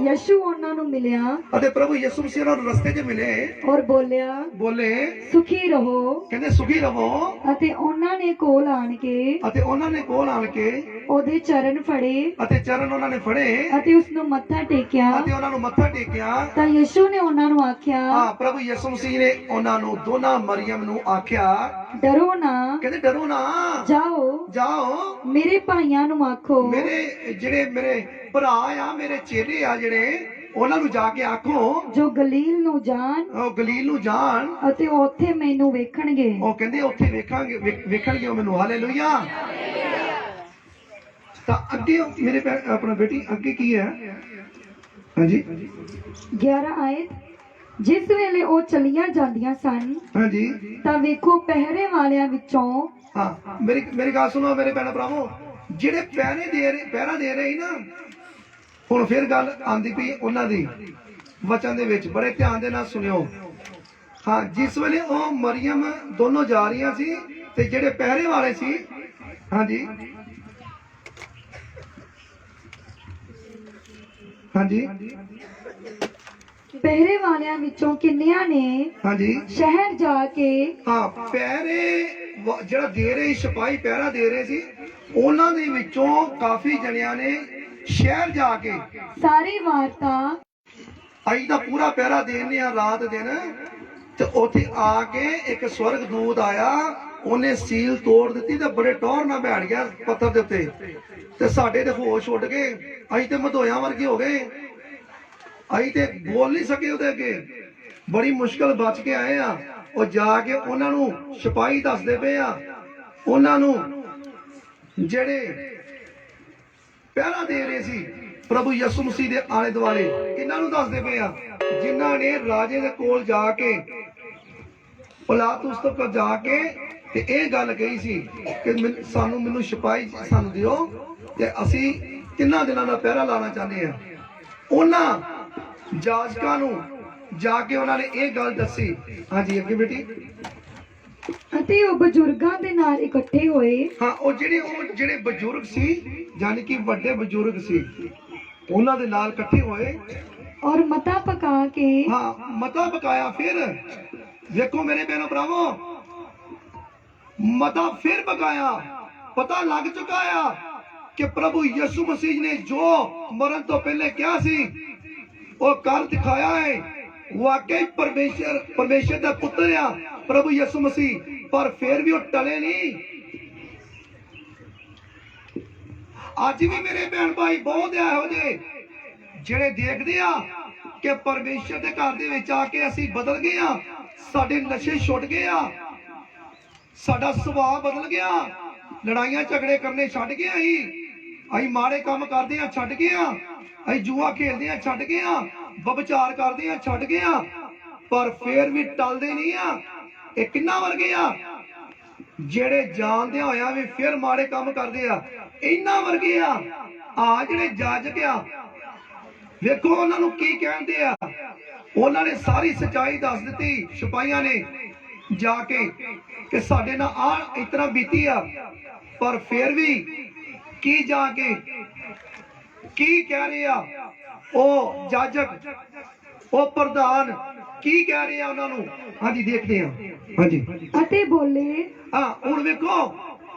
ਯਿਸੂ ਉਹਨਾਂ ਨੂੰ ਮਿਲਿਆ ਅਤੇ ਪ੍ਰਭੂ ਯਿਸੂ ਮਸੀਹ ਉਹਨਾਂ ਨੂੰ ਰਸਤੇ 'ਚ ਮਿਲੇ ਔਰ ਬੋਲੇ ਸੁਖੀ ਰਹੋ। ਕਹਿੰਦੇ ਸੁਖੀ ਰਹੋ। ਅਤੇ ਉਹਨਾਂ ਨੇ ਕੋਲ ਆਣ ਕੇ ਉਹਦੇ ਚਰਨ ਫੜੇ ਉਹਨਾਂ ਨੇ ਫੜੇ ਅਤੇ ਉਸ ਨੂੰ ਮੱਥਾ ਟੇਕਿਆ ਤਾਂ ਯਿਸੂ ਨੇ ਉਹਨਾਂ ਨੂੰ ਆਖਿਆ ਹਾਂ ਪ੍ਰਭੂ ਯਿਸੂ ਮਸੀਹ ਨੇ ਉਹਨਾਂ ਨੂੰ ਦੋਨਾਂ ਮਰੀਮ ਨੂੰ ਆਖਿਆ ਡਰੋ ਨਾ। ਕਹਿੰਦੇ ਡਰੋ ਨਾ, ਜਾਓ ਮੇਰੇ ਭਾਈਆਂ ਨੂੰ ਆਖੋ, ਮੇਰੇ ਭਰਾ ਆ, ਮੇਰੇ ਚੇਲੇ ਆ ਜਿਹੜੇ, ਉਹਨਾਂ ਨੂੰ ਜਾ ਕੇ ਆਖੋ ਜੋ ਗਲੀਲ ਨੂੰ ਜਾਣ ਅਤੇ ਉੱਥੇ ਮੈਨੂੰ ਵੇਖਣਗੇ। ਉਹ ਕਹਿੰਦੇ ਉੱਥੇ ਵੇਖਣਗੇ ਉਹ ਮੈਨੂੰ। ਹਾਲੇਲੂਇਆ। ਤਾਂ ਅੱਗੇ ਮੇਰੇ ਆਪਣਾ ਬੇਟੀ ਅੱਗੇ ਕੀ ਹੈ? ਹਾਂਜੀ 11 ਆਇਤ। ਜਿਸ ਵੇਲੇ ਉਹ ਚਲੀਆਂ ਜਾਂਦੀਆਂ ਸਨ ਹਾਂਜੀ ਤਾਂ ਵੇਖੋ ਪਹਿਰੇ ਵਾਲਿਆਂ ਵਿੱਚੋਂ ਹਾਂ ਮੇਰੀ ਗੱਲ ਸੁਣੋ ਮੇਰੇ ਭੈਣ ਭਰਾਵੋ, ਜਿਹੜੇ ਪਹਿਰਾ ਦੇ ਰਹੇ ਨਾ, ਹੁਣ ਫਿਰ ਗੱਲ ਆਂਦੀ ਪਈ ਉਹਨਾਂ ਦੀ ਵਚਨ ਦੇ ਵਿੱਚ, ਬੜੇ ਧਿਆਨ ਦੇ ਨਾਲ ਸੁਣਿਓ। ਹਾਂ ਜਿਸ ਵੇਲੇ ਉਹ ਮਰੀਮ ਦੋਨੋਂ ਜਾ ਰਹੀਆਂ ਸੀ ਤੇ ਜਿਹੜੇ ਪਹਿਰੇ ਵਾਲੇ ਸੀ, ਹਾਂਜੀ ਪਹਿਰੇ ਵਾਲਿਆਂ ਵਿੱਚੋਂ ਕਿੰਨਿਆਂ ਨੇ ਹਾਂਜੀ ਸ਼ਹਿਰ ਜਾ ਕੇ ਹਾਂ ਪਹਿਰੇ ਜਿਹੜਾ ਦੇ ਰਹੇ ਸਿਪਾਹੀ ਪਹਿਰਾ ਦੇ ਰਹੇ ਸੀ, ਉਹਨਾਂ ਦੇ ਵਿੱਚੋਂ ਕਾਫੀ ਜਣਿਆਂ ਨੇ ਸ਼ਹਿਰ ਜਾ ਕੇ ਸਾਰੀ ਵਾਰਤਾ ਅਸੀਂ ਤਾਂ ਪੂਰਾ ਪਹਿਰਾ ਦੇਣੇ ਆ ਰਾਤ ਦਿਨ, ਤੇ ਉੱਥੇ ਆ ਕੇ ਇੱਕ ਸਵਰਗ ਦੂਤ ਆਇਆ, ਉਹਨੇ ਸੀਲ ਤੋੜ ਦਿੱਤੀ ਤੇ ਬੜੇ ਟੌਰ ਨਾਲ ਬੈਠ ਗਿਆ ਪੱਥਰ ਦੇ ਉੱਤੇ, ਤੇ ਸਾਡੇ ਤੇ ਹੋਸ਼ ਉੱਡ ਗਏ। ਅਸੀਂ ਤੇ ਮਧੋਇਆਂ ਵਰਗੇ ਹੋ ਗਏ, ਅਸੀਂ ਤੇ ਬੋਲ ਨਹੀਂ ਸਕੇ ਉਹਦੇ ਅੱਗੇ, ਬੜੀ ਮੁਸ਼ਕਲ ਬਚ ਕੇ ਆਏ ਆ। ਉਹ ਜਾ ਕੇ ਉਹਨਾਂ ਨੂੰ ਸਿਪਾਹੀ ਦੱਸਦੇ ਪਏ ਆ, ਉਹਨਾਂ ਨੂੰ ਜਿਹੜੇ ਪਹਿਰਾ ਦੇ ਰਹੇ ਸੀ ਪ੍ਰਭੂ ਯਿਸੂ ਮਸੀਹ ਦੇ ਆਲੇ ਦੁਆਲੇ, ਇਹਨਾਂ ਨੂੰ ਦੱਸਦੇ ਪਏ ਆ ਜਿਨ੍ਹਾਂ ਨੇ ਰਾਜੇ ਦੇ ਕੋਲ ਜਾ ਕੇ, ਪਿਲਾਤੁਸ ਤੋਂ ਜਾ ਕੇ ਤੇ ਇਹ ਗੱਲ ਕਹੀ ਸੀ ਕਿ ਮੈਨੂੰ ਸਿਪਾਹੀ ਸਾਨੂੰ ਦਿਓ ਤੇ ਅਸੀਂ 3 ਦਿਨਾਂ ਦਾ ਪਹਿਰਾ ਲਾਣਾ ਚਾਹੁੰਦੇ ਆ। ਉਹਨਾਂ ਜਾਜਕਾਂ ਨੂੰ ਜਾ ਕੇ ਉਹਨਾਂ ਨੇ ਇਹ ਗੱਲ ਦੱਸੀ। ਹਾਂਜੀ ਅੱਗੇ ਬੇਟੀ। ਅਤੇ ਉਹ ਬਜ਼ੁਰਗਾਂ ਦੇ ਨਾਲ ਇਕੱਠੇ ਹੋਏ। ਹਾਂ ਉਹ ਜਿਹੜੇ ਬਜ਼ੁਰਗ ਸੀ, ਯਾਨੀ ਕਿ ਵੱਡੇ ਬਜ਼ੁਰਗ ਸੀ, ਉਹਨਾਂ ਦੇ ਨਾਲ ਇਕੱਠੇ ਹੋਏ ਔਰ ਮਤਾ ਪਕਾ ਕੇ ਮਤਾ ਪਕਾਇਆ। ਫਿਰ ਵੇਖੋ ਮੇਰੇ ਭੈਣੋ ਭਰਾਵੋ, ਮਤਾ ਫਿਰ ਪਕਾਇਆ। ਪਤਾ ਲੱਗ ਚੁੱਕਾ ਆ ਕਿ ਪ੍ਰਭੂ ਯਿਸੂ ਮਸੀਹ ਨੇ ਜੋ ਮਰਨ ਤੋਂ ਪਹਿਲੇ ਕਿਹਾ ਸੀ ਉਹ ਕਰ ਦਿਖਾਇਆ ਹੈ। ਵਾਕਈ ਪਰਮੇਸ਼ਰ ਦਾ ਪੁੱਤਰ ਆ ਪ੍ਰਭੂ ਯਿਸੂ ਮਸੀਹ, ਪਰ ਫਿਰ ਵੀ ਉਹ ਟਲੇ ਨਹੀਂ। ਅੱਜ ਵੀ ਮੇਰੇ ਭੈਣ ਭਾਈ ਬਹੁਤ ਇਹੋ ਜਿਹੇ ਜਿਹੜੇ ਦੇਖਦੇ ਆ ਕਿ ਪਰਮੇਸ਼ਰ ਦੇ ਘਰ ਦੇ ਵਿੱਚ ਆ ਕੇ ਅਸੀਂ ਬਦਲ ਗਏ ਆ, ਸਾਡੇ ਨਸ਼ੇ ਛੁੱਟ ਗਏ ਆ, ਸਾਡਾ ਸੁਭਾਅ ਬਦਲ ਗਿਆ, ਲੜਾਈਆਂ ਝਗੜੇ ਕਰਨੇ ਛੱਡ ਗਏ, ਅਸੀਂ ਮਾੜੇ ਕੰਮ ਕਰਦੇ ਆ ਛੱਡ ਗਏ ਆ, ਅਸੀਂ ਜੂਆ ਖੇਡਦੇ ਆ ਛੱਡ ਗਏ ਆ, ਵਿਚਾਰ ਕਰਦੇ ਆ ਛੱਡ ਗਏ ਆ, ਪਰ ਫੇਰ ਵੀ ਟਲਦੇ ਨਹੀਂ ਆ। ਇਹ ਕਿੰਨਾ ਵਰਗੇ ਆ ਜਿਹੜੇ ਜਾਣਦੇ ਹੋਇਆ ਵੀ ਫਿਰ ਮਾੜੇ ਕੰਮ ਕਰਦੇ ਆ, ਇਹਨਾਂ ਵਰਗੇ ਆ ਜਿਹੜੇ ਜਾਜਕ ਆ। ਵੇਖੋ ਉਹਨਾਂ ਨੂੰ ਕੀ ਕਹਿੰਦੇ ਆ, ਉਹਨਾਂ ਨੇ ਸਾਰੀ ਸੱਚਾਈ ਦੱਸ ਦਿੱਤੀ ਸਿਪਾਹੀਆਂ ਨੇ ਜਾ ਕੇ ਕਿ ਸਾਡੇ ਨਾਲ ਆ ਇਸ ਤਰ੍ਹਾਂ ਬੀਤੀ ਆ, ਪਰ ਫਿਰ ਵੀ ਕੀ ਜਾ ਕੇ ਕੀ ਕਹਿ ਰਹੇ ਆ, ਉਹ ਜਾਜਕ, ਉਹ ਪ੍ਰਧਾਨ ਕੀ ਕਹਿ ਰਹੇ ਆ ਉਹਨਾਂ ਨੂੰ। ਹਾਂਜੀ ਦੇਖਦੇ ਹਾਂ। ਹਾਂਜੀ ਅਤੇ ਬੋਲੇ, ਹਾਂ ਹੁਣ ਵੇਖੋ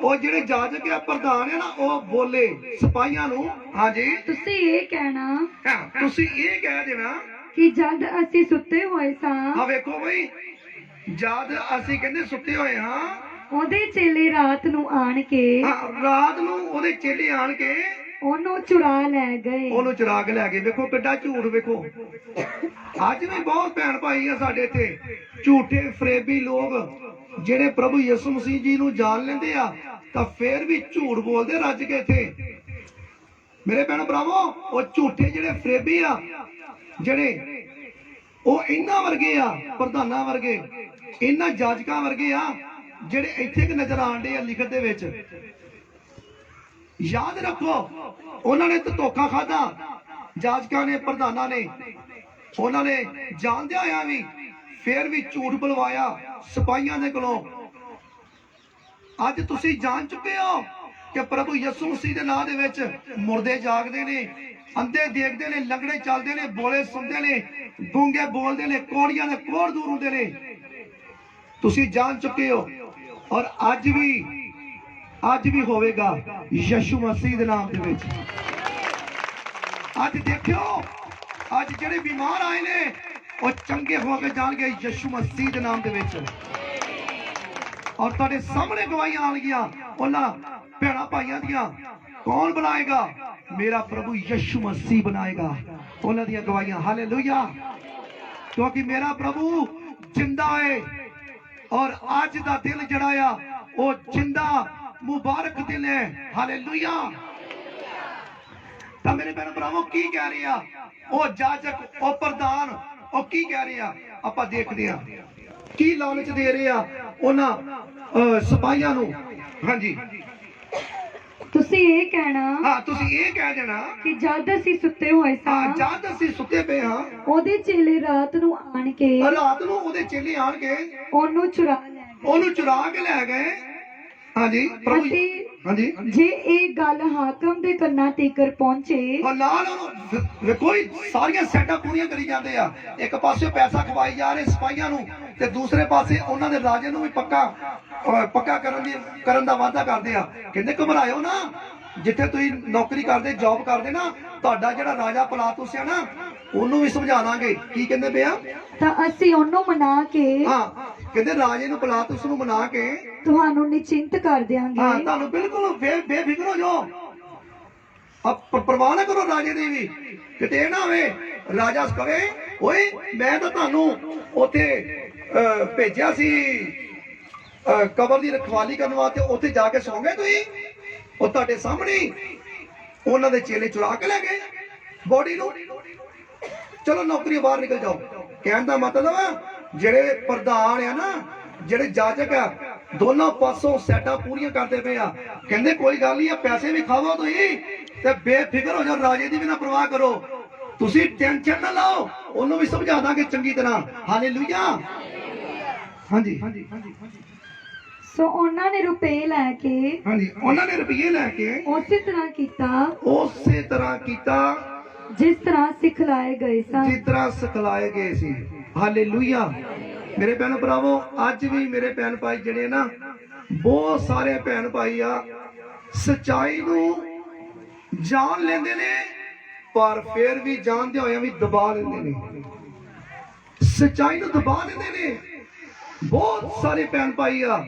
ਉਹ ਜਿਹੜੇ ਜਾਜਕ ਆ ਪ੍ਰਧਾਨ ਹੈ ਨਾ ਉਹ ਬੋਲੇ ਸਿਪਾਹੀਆਂ ਨੂੰ। ਹਾਂਜੀ ਤੁਸੀਂ ਇਹ ਕਹਿਣਾ ਹਾਂ, ਤੁਸੀਂ ਇਹ ਕਹਿ ਦੇਣਾ ਕਿ ਜਦ ਅਸੀਂ ਸੁੱਤੇ ਹੋਏ ਸਾਂ ਹਾਂ ਵੇਖੋ ਬਈ ਜਦ ਅਸੀਂ ਕਹਿੰਦੇ ਸੁੱਤੇ ਹੋਏ ਹਾਂ ਉਹਦੇ ਚੇਲੇ ਰਾਤ ਨੂੰ ਆਣ ਕੇ ਰਾਤ ਨੂੰ ਉਹਦੇ ਚੇਲੇ ਆਣ ਕੇ ਉਹਨੂੰ ਚੁਰਾ ਲੈ ਗਏ। ਉਹਨੂੰ ਚੁਰਾ ਕੇ ਲੈ ਗਏ। ਵੇਖੋ ਕਿੱਡਾ ਝੂਠ। ਵੇਖੋ ਅੱਜ ਵੀ ਬਹੁਤ ਭੈਣ ਭਾਈ ਆ ਸਾਡੇ ਇੱਥੇ ਝੂਠੇ ਫਰੇਬੀ ਲੋਕ ਜਿਹੜੇ ਪ੍ਰਭੂ ਯਿਸੂ ਮਸੀਹ ਜੀ ਨੂੰ ਜਾਣ ਲੈਂਦੇ ਆ ਤਾਂ ਫੇਰ ਵੀ ਝੂਠ ਬੋਲਦੇ ਰੱਜ ਕੇ ਇੱਥੇ। ਮੇਰੇ ਭੈਣ ਭਰਾਵੋ ਉਹ ਝੂਠੇ ਜਿਹੜੇ ਫਰੇਬੀ ਆ ਜਿਹੜੇ ਉਹ ਇਹਨਾਂ ਵਰਗੇ ਆ, ਪ੍ਰਧਾਨਾਂ ਵਰਗੇ, ਇਹਨਾਂ ਜਾਜਕਾਂ ਵਰਗੇ ਆ ਜਿਹੜੇ ਇੱਥੇ ਕਿ ਨਜ਼ਰ ਆਉਂਦੇ ਆ ਲਿਖਤ ਦੇ ਵਿੱਚ। ਯਾਦ ਰੱਖੋ ਉਹਨਾਂ ਨੇ ਤਾਂ ਧੋਖਾ ਖਾਦਾ, ਜਾਜਕਾਂ ਨੇ, ਪ੍ਰਧਾਨਾਂ ਨੇ। ਉਹਨਾਂ ਨੇ ਜਾਣਦਿਆਂ ਹੋਇਆ ਵੀ ਫੇਰ ਵੀ ਝੂਠ ਬੁਲਵਾਇਆ ਸਿਪਾਹੀਆਂ ਦੇ ਕੋਲੋਂ। ਅੱਜ ਤੁਸੀਂ ਜਾਣ ਚੁੱਕੇ ਹੋ ਕਿ ਪ੍ਰਭੂ ਯਿਸੂ ਮਸੀਹ ਦੇ ਨਾਮ ਦੇ ਵਿੱਚ ਮੁਰਦੇ ਜਾਗਦੇ ਨੇ, ਅੰਧੇ ਦੇਖਦੇ ਨੇ, ਲੰਗੜੇ ਚੱਲਦੇ ਨੇ, ਬੋਲੇ ਸੁਣਦੇ ਨੇ, ਗੂੰਗੇ ਬੋਲਦੇ ਨੇ, ਕੋੜੀਆਂ ਦੇ ਕੋੜ ਦੂਰ ਹੁੰਦੇ ਨੇ। ਤੁਸੀਂ ਜਾਣ ਚੁੱਕੇ ਹੋ ਔਰ ਅੱਜ ਵੀ ਹੋਵੇਗਾ ਯਿਸੂ ਮਸੀਹ ਦੇ ਨਾਮ ਦੇ ਵਿੱਚ। ਅੱਜ ਦੇਖਿਓ ਅੱਜ ਜਿਹੜੇ ਬਿਮਾਰ ਆਏ ਨੇ ਉਹ ਚੰਗੇ ਹੋ ਕੇ ਜਾਣਗੇ ਯਿਸੂ ਮਸੀਹ ਦੇ ਨਾਮ ਦੇ ਵਿੱਚ। ਔਰ ਤੁਹਾਡੇ ਸਾਹਮਣੇ ਗਵਾਹੀਆਂ ਆਣਗੀਆਂ ਉਹਨਾਂ ਭੈਣਾਂ ਭਾਈਆਂ ਦੀਆਂ। ਕੌਣ ਬਣਾਏਗਾ? ਮੇਰਾ ਪ੍ਰਭੂ ਯਿਸੂ ਮਸੀਹ ਬਣਾਏਗਾ ਉਹਨਾਂ ਦੀਆਂ ਗਵਾਹੀਆਂ। ਹਾਲੇਲੂਇਆ। ਕਿਉਂਕਿ ਮੇਰਾ ਪ੍ਰਭੂ ਜਿੰਦਾ ਹੈ ਔਰ ਅੱਜ ਦਾ ਦਿਨ ਜਿਹੜਾ ਆ ਉਹ ਜਿੰਦਾ ਮੁਬਾਰਕ ਦਿਨ ਹੈ। ਹਾਲੇਲੂਇਆ। ਤਾਂ ਮੇਰੇ ਭੈਣ ਭਰਾਵੋ ਕੀ ਕਹਿ ਰਹੇ ਆ ਉਹ ਜਾਜਕ, ਉਹ ਪ੍ਰਧਾਨ, ਉਹ ਕੀ ਕਹਿ ਰਹੇ ਆ ਆਪਾਂ ਦੇਖਦੇ ਆ। ਕੀ ਲਾਲਚ ਦੇ ਰਹੇ ਆ ਉਹਨਾਂ ਸਿਪਾਹੀਆਂ ਨੂੰ। ਹਾਂਜੀ ਤੁਸੀਂ ਇਹ ਕਹਿਣਾ ਹਾਂ, ਤੁਸੀਂ ਇਹ ਕਹਿ ਦੇਣਾ ਕਿ ਜਦ ਅਸੀਂ ਸੁੱਤੇ ਹੋਏ ਸਾਂ ਜਦ ਅਸੀਂ ਸੁੱਤੇ ਪਏ ਹਾਂ ਉਹਦੇ ਚੇਲੇ ਰਾਤ ਨੂੰ ਆਣ ਕੇ ਰਾਤ ਨੂੰ ਉਹਦੇ ਚੇਲੇ ਆਣ ਕੇ ਉਹਨੂੰ ਚੁਰਾ ਲੈ ਗਏ। ਉਹਨੂੰ ਚੁਰਾ ਕੇ ਲੈ ਗਏ। ਹਾਂਜੀ ਪ੍ਰਭੂ ਅਤੇ ਹਾਂਜੀ ਜੇ ਇਹ ਗੱਲ ਹਾਕਮ ਦੇ ਕੰਨਾਂ ਤੀਕਰ ਪਹੁੰਚੇ ਔਰ ਨਾਲ ਉਹਨੂੰ ਵੇਖੋ ਹੀ ਸਾਰੀਆਂ ਸੈਟਾਂ ਪੂਰੀਆਂ ਕਰੀ ਜਾਂਦੇ ਆ। ਇੱਕ ਪਾਸੇ ਪੈਸਾ ਖਵਾਈ ਜਾ ਰਹੇ ਸਿਪਾਹੀਆਂ ਨੂੰ ਤੇ ਦੂਸਰੇ ਪਾਸੇ ਉਹਨਾਂ ਦੇ ਰਾਜੇ ਨੂੰ ਵੀ ਪੱਕਾ ਕਰਨ ਦਾ ਵਾਅਦਾ ਕਰਦੇ ਆ। ਕਹਿੰਦੇ ਘਬਰਾਇਓ ਨਾ, ਜਿੱਥੇ ਤੁਸੀਂ ਨੌਕਰੀ ਕਰਦੇ, ਜੌਬ ਕਰਦੇ ਨਾ, ਤੁਹਾਡਾ ਜਿਹੜਾ ਰਾਜਾ ਪਿਲਾਤੁਸ ਆ ਨਾ ਉਹਨੂੰ ਵੀ ਸਮਝਾ ਦਾਂਗੇ। ਕੀ ਕਹਿੰਦੇ ਪਿਆ? ਤਾਂ ਅਸੀਂ ਉਹਨੂੰ ਮਨਾ ਕੇ ਹਾਂ ਕਹਿੰਦੇ ਰਾਜੇ ਨੂੰ, ਪਿਲਾਤੁਸ ਨੂੰ ਮਨਾ ਕੇ ਤੁਹਾਨੂੰ ਨਿਸ਼ਚਿੰਤ ਕਰ ਦਿਆਂਗੇ। ਹਾਂ ਤੁਹਾਨੂੰ ਬਿਲਕੁਲ ਬੇਫਿਕਰ ਹੋ ਜਾਓ। ਪਰਵਾਹ ਨਾ ਕਰੋ ਰਾਜੇ ਦੀ ਵੀ। ਕਿਤੇ ਇਹ ਨਾ ਹੋਵੇ ਰਾਜਾ ਕਵੇ ਓਏ ਮੈਂ ਤਾਂ ਤੁਹਾਨੂੰ ਉੱਥੇ ਭੇਜਿਆ ਸੀ ਕਬਰ ਦੀ ਰਖਵਾਲੀ ਕਰਨ ਵਾਸਤੇ, ਉੱਥੇ ਜਾ ਕੇ ਸੌਂ ਗਏ ਤੁਸੀਂ। ਉਹ ਤੁਹਾਡੇ ਸਾਹਮਣੇ ਉਹਨਾਂ ਦੇ ਚੇਲੇ ਚੁਰਾ ਕੇ ਲੈ ਗਏ ਬੋਡੀ ਨੂੰ। ਚਲੋ ਨੌਕਰੀ ਬਾਹਰ ਨਿਕਲ ਜਾਓ। ਕਹਿਣ ਦਾ ਮਤਲਬ ਜਿਹੜੇ ਪ੍ਰਧਾਨ ਆ ਨਾ, ਜਿਹੜੇ ਜਾਜਕ ਆ, ਦੋਨੋਂ ਪਾਸੋਂ ਸੈਟਾਂ ਪੂਰੀਆਂ ਕਰਦੇ ਪਏ ਆ। ਕਹਿੰਦੇ ਕੋਈ ਗੱਲ ਨਹੀਂ ਆ, ਪੈਸੇ ਵੀ ਖਾਵੋ ਤੁਸੀਂ ਤੇ ਬੇਫਿਕਰ ਹੋ ਜਾਓ, ਰਾਜੇ ਦੀ ਵੀ ਨਾ ਪਰਵਾਹ ਕਰੋ, ਤੁਸੀਂ ਟੈਨਸ਼ਨ ਨਾ ਲਓ, ਉਹਨੂੰ ਵੀ ਸਮਝਾ ਦਾਂਗੇ ਚੰਗੀ ਤਰ੍ਹਾਂ। ਹਾਲੇਲੂਇਆ। ਹਾਂਜੀ ਸੋ ਉਹਨਾਂ ਨੇ ਰੁਪਏ ਲੈ ਕੇ ਹਾਂਜੀ ਉਹਨਾਂ ਨੇ ਰੁਪਏ ਲੈ ਕੇ ਉਸੇ ਤਰ੍ਹਾਂ ਕੀਤਾ ਜਿਸ ਤਰ੍ਹਾਂ ਸਿਖਲਾਏ ਗਏ ਸਨ। ਜਿਸ ਤਰ੍ਹਾਂ ਸਿਖਲਾਏ ਗਏ ਸੀ। ਹਾਲੇਲੂਇਆ। ਮੇਰੇ ਭੈਣ ਭਰਾਵੋ ਅੱਜ ਵੀ ਮੇਰੇ ਭੈਣ ਭਾਈ ਜਿਹੜੇ ਨਾ ਬਹੁਤ ਸਾਰੇ ਭੈਣ ਭਾਈ ਆ ਸੱਚਾਈ ਨੂੰ ਜਾਣ ਲੈਂਦੇ ਨੇ ਪਰ ਫਿਰ ਵੀ ਜਾਣਦੇ ਹੋਇਆ ਵੀ ਦਬਾ ਦਿੰਦੇ ਨੇ, ਸੱਚਾਈ ਨੂੰ ਦਬਾ ਦਿੰਦੇ ਨੇ। ਬਹੁਤ ਸਾਰੇ ਭੈਣ ਭਾਈ ਆ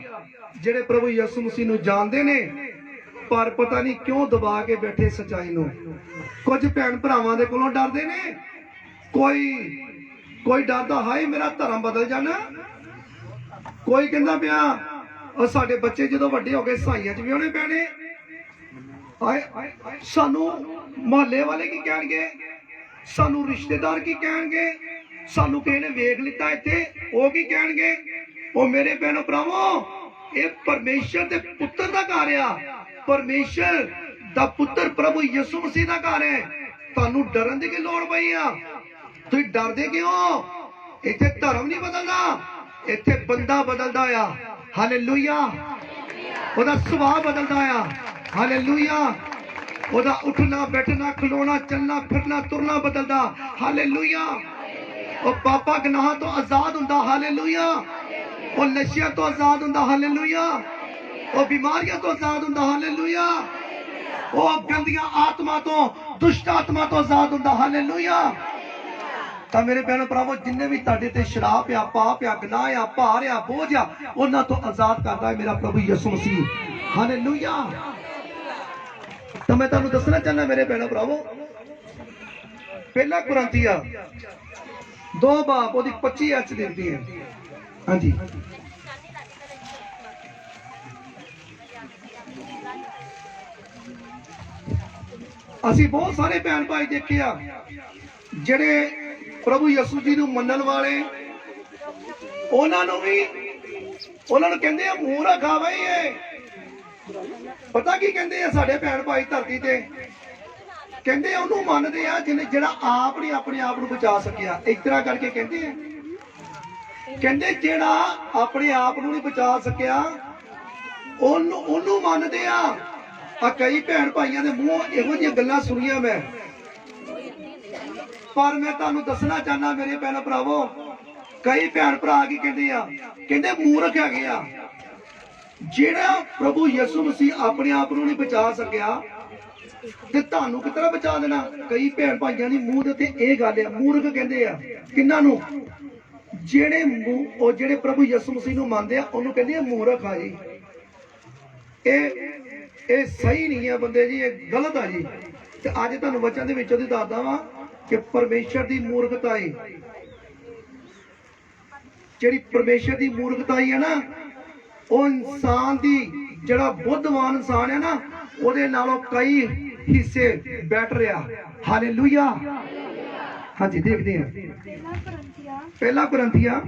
ਜਿਹੜੇ ਪ੍ਰਭੂ ਯਿਸੂ ਮਸੀਹ ਨੂੰ ਜਾਣਦੇ ਨੇ ਪਰ ਪਤਾ ਨਹੀਂ ਕਿਉਂ ਦਬਾ ਕੇ ਬੈਠੇ ਸੱਚਾਈ ਨੂੰ। ਕੁਝ ਭੈਣ ਭਰਾਵਾਂ ਦੇ ਕੋਲੋਂ ਡਰਦੇ ਨੇ, ਕੋਈ ਡਰਦਾ ਹਾਏ ਮੇਰਾ ਧਰਮ ਬਦਲ ਜਾਣਾ, ਕੋਈ ਕਹਿੰਦਾ ਪਿਆ ਉਹ ਸਾਡੇ ਬੱਚੇ ਜਦੋਂ ਵੱਡੇ ਹੋ ਗਏ ਸਾਈਆਂ 'ਚ ਵੀ ਉਹਨੇ ਪੈਣੇ, ਸਾਨੂੰ ਮੁਹੱਲੇ ਵਾਲੇ ਕੀ ਕਹਿਣਗੇ, ਸਾਨੂੰ ਰਿਸ਼ਤੇਦਾਰ ਕੀ ਕਹਿਣਗੇ, ਸਾਨੂੰ ਕਿਸੇ ਨੇ ਵੇਖ ਲਿੱਤਾ ਇੱਥੇ ਉਹ ਕੀ ਕਹਿਣਗੇ। ਉਹ ਮੇਰੇ ਭੈਣੋ ਭਰਾਵੋ ਇਹ ਪਰਮੇਸ਼ਰ ਦੇ ਪੁੱਤਰ ਦਾ ਘਰ ਆ, ਪਰਮੇਸ਼ਰ ਦਾ ਪੁੱਤਰ ਪ੍ਰਭੂ ਯਿਸੂ ਮਸੀਹ ਦਾ ਘਰ ਹੈ। ਤੁਹਾਨੂੰ ਡਰਨ ਦੀ ਕੀ ਲੋੜ ਪਈ ਆ? ਤੁਸੀਂ ਡਰਦੇ ਕਿਉਂ? ਇੱਥੇ ਧਰਮ ਨਹੀਂ ਬਦਲਦਾ, ਇੱਥੇ ਬੰਦਾ ਬਦਲਦਾ ਆ। ਹਾਲੇਲੂਇਆ। ਉਹਦਾ ਸੁਭਾਅ ਬਦਲਦਾ ਆ। ਹਾਲੇਲੂਇਆ। ਉਹਦਾ ਉੱਠਣਾ ਬੈਠਣਾ ਖਲੋਣਾ ਚੱਲਣਾ ਫਿਰਨਾ ਤੁਰਨਾ ਬਦਲਦਾ। ਹਾਲੇਲੂਇਆ। ਉਹ ਪਾਪਾ ਗੁਨਾਹਾਂ ਤੋਂ ਆਜ਼ਾਦ ਹੁੰਦਾ। ਹਾਲੇਲੂਇਆ। ਉਹ ਨਸ਼ਿਆਂ ਤੋਂ ਆਜ਼ਾਦ ਹੁੰਦਾ। ਹਾਲੇਲੂਇਆ। ਉਹ ਬਿਮਾਰੀਆਂ ਤੋਂ ਆਜ਼ਾਦ ਹੁੰਦਾ। ਹਾਲੇਲੂਇਆ। ਉਹ ਗੰਦੀਆਂ ਆਤਮਾ ਤੋਂ ਦੁਸ਼ਟ ਆਤਮਾ ਤੋਂ ਆਜ਼ਾਦ ਹੁੰਦਾ। ਹਾਲੇਲੂਇਆ। ਤਾਂ ਮੇਰੇ ਭੈਣ ਭਰਾਵੋ, ਜਿੰਨੇ ਵੀ ਤੁਹਾਡੇ ਤੇ ਸ਼ਰਾਪ ਆ, ਪਾਪ ਆ, ਗੁਨਾਹ ਆ, ਭਾਰ ਆ, ਬੋਝ ਆ, ਉਹਨਾਂ ਤੋਂ ਆਜ਼ਾਦ ਕਰਦਾ ਹੈ ਮੇਰਾ ਪ੍ਰਭੂ ਯਿਸੂ ਮਸੀਹ। ਹਾਲੇਲੂਇਆ। ਤਾਂ ਮੈਂ ਤੁਹਾਨੂੰ ਦੱਸਣਾ ਚਾਹੁੰਦਾ ਮੇਰੇ ਭੈਣ ਭਰਾਵੋ, ਪਹਿਲਾ ਕੁਰਿੰਥੀਆਂ 2 ਬਾਬ ਉਹਦੀ 25 ਐਚ ਦੇਖਦੇ ਹਾਂ। ਹਾਂਜੀ, ਅਸੀਂ ਬਹੁਤ ਸਾਰੇ ਭੈਣ ਭਾਈ ਦੇਖੇ ਆ ਜਿਹੜੇ ਪ੍ਰਭੂ ਯਿਸੂ ਜੀ ਨੂੰ ਮੰਨਣ ਵਾਲੇ, ਉਹਨਾਂ ਨੂੰ ਕਹਿੰਦੇ ਆ ਮੂਰਖ ਆ ਬਈ। ਇਹ ਪਤਾ ਕੀ ਕਹਿੰਦੇ ਆ ਸਾਡੇ ਭੈਣ ਭਾਈ ਧਰਤੀ ਤੇ? ਕਹਿੰਦੇ ਉਹਨੂੰ ਮੰਨਦੇ ਆ ਜਿਹੜਾ ਆਪ ਨਹੀਂ ਆਪਣੇ ਆਪ ਨੂੰ ਬਚਾ ਸਕਿਆ। ਇਸ ਤਰ੍ਹਾਂ ਕਰਕੇ ਕਹਿੰਦੇ ਆ, ਕਹਿੰਦੇ ਜਿਹੜਾ ਆਪਣੇ ਆਪ ਨੂੰ ਨਹੀਂ ਬਚਾ ਸਕਿਆ ਉਹਨੂੰ ਮੰਨਦੇ ਆ। ਕਈ ਭੈਣ ਭਾਈਆਂ ਦੇ ਮੂੰਹੋਂ ਇਹੋ ਜਿਹੀਆਂ ਗੱਲਾਂ ਸੁਣੀਆਂ ਮੈਂ, ਪਰ ਮੈਂ ਤੁਹਾਨੂੰ ਦੱਸਣਾ ਚਾਹੁੰਦਾ ਮੇਰੇ ਭੈਣ ਭਰਾਵੋ, ਕਈ ਭੈਣ ਭਰਾ ਕੀ ਕਹਿੰਦੇ ਆ? ਕਹਿੰਦੇ ਮੂਰਖ ਹੈਗੇ ਆ। ਜਿਹੜਾ ਪ੍ਰਭੂ ਯਿਸੂ ਮਸੀਹ ਆਪਣੇ ਆਪ ਨੂੰ ਨਹੀਂ ਬਚਾ ਸਕਿਆ ਤੇ ਤੁਹਾਨੂੰ ਕਿਸ ਤਰ੍ਹਾਂ ਬਚਾ ਦੇਣਾ? ਕਈ ਭੈਣ ਭਾਈਆਂ ਦੀ ਮੂੰਹ ਦੇ ਉੱਤੇ ਇਹ ਗੱਲ ਆ, ਮੂਰਖ ਕਹਿੰਦੇ ਆ ਕਿੰਨਾਂ ਨੂੰ? ਜਿਹੜੇ ਪ੍ਰਭੂ ਯਿਸੂ ਮਸੀਹ ਨੂੰ ਮੰਨਦੇ ਆ ਉਹਨੂੰ ਕਹਿੰਦੇ ਆ ਮੂਰਖ ਆ ਜੀ। ਇਹ ਸਹੀ ਨਹੀਂ ਹੈ ਬੰਦੇ ਜੀ, ਇਹ ਗਲਤ ਆ ਜੀ। ਤੇ ਅੱਜ ਤੁਹਾਨੂੰ ਵਚਨ ਦੇ ਵਿੱਚ ਉਹਦੀ ਦੱਸਦਾ ਵਾਂ ਕਿ ਪਰਮੇਸ਼ਰ ਦੀ ਮੂਰਖਤਾ ਹੈ, ਜਿਹੜੀ ਪਰਮੇਸ਼ਰ ਦੀ ਮੂਰਖਤਾ ਹੈ ਨਾ, ਉਹ ਇਨਸਾਨ ਦੀ, ਜਿਹੜਾ ਬੁੱਧਵਾਨ ਇਨਸਾਨ ਹੈ ਨਾ, ਉਹਦੇ ਨਾਲੋਂ ਕਈ ਹਿੱਸੇ ਬੈਟਰ ਆ। ਹਾਲੇਲੂਇਆ। ਹਾਂਜੀ, ਦੇਖਦੇ ਹਾਂ ਪਹਿਲਾ ਕੁਰਿੰਥੀਆਂ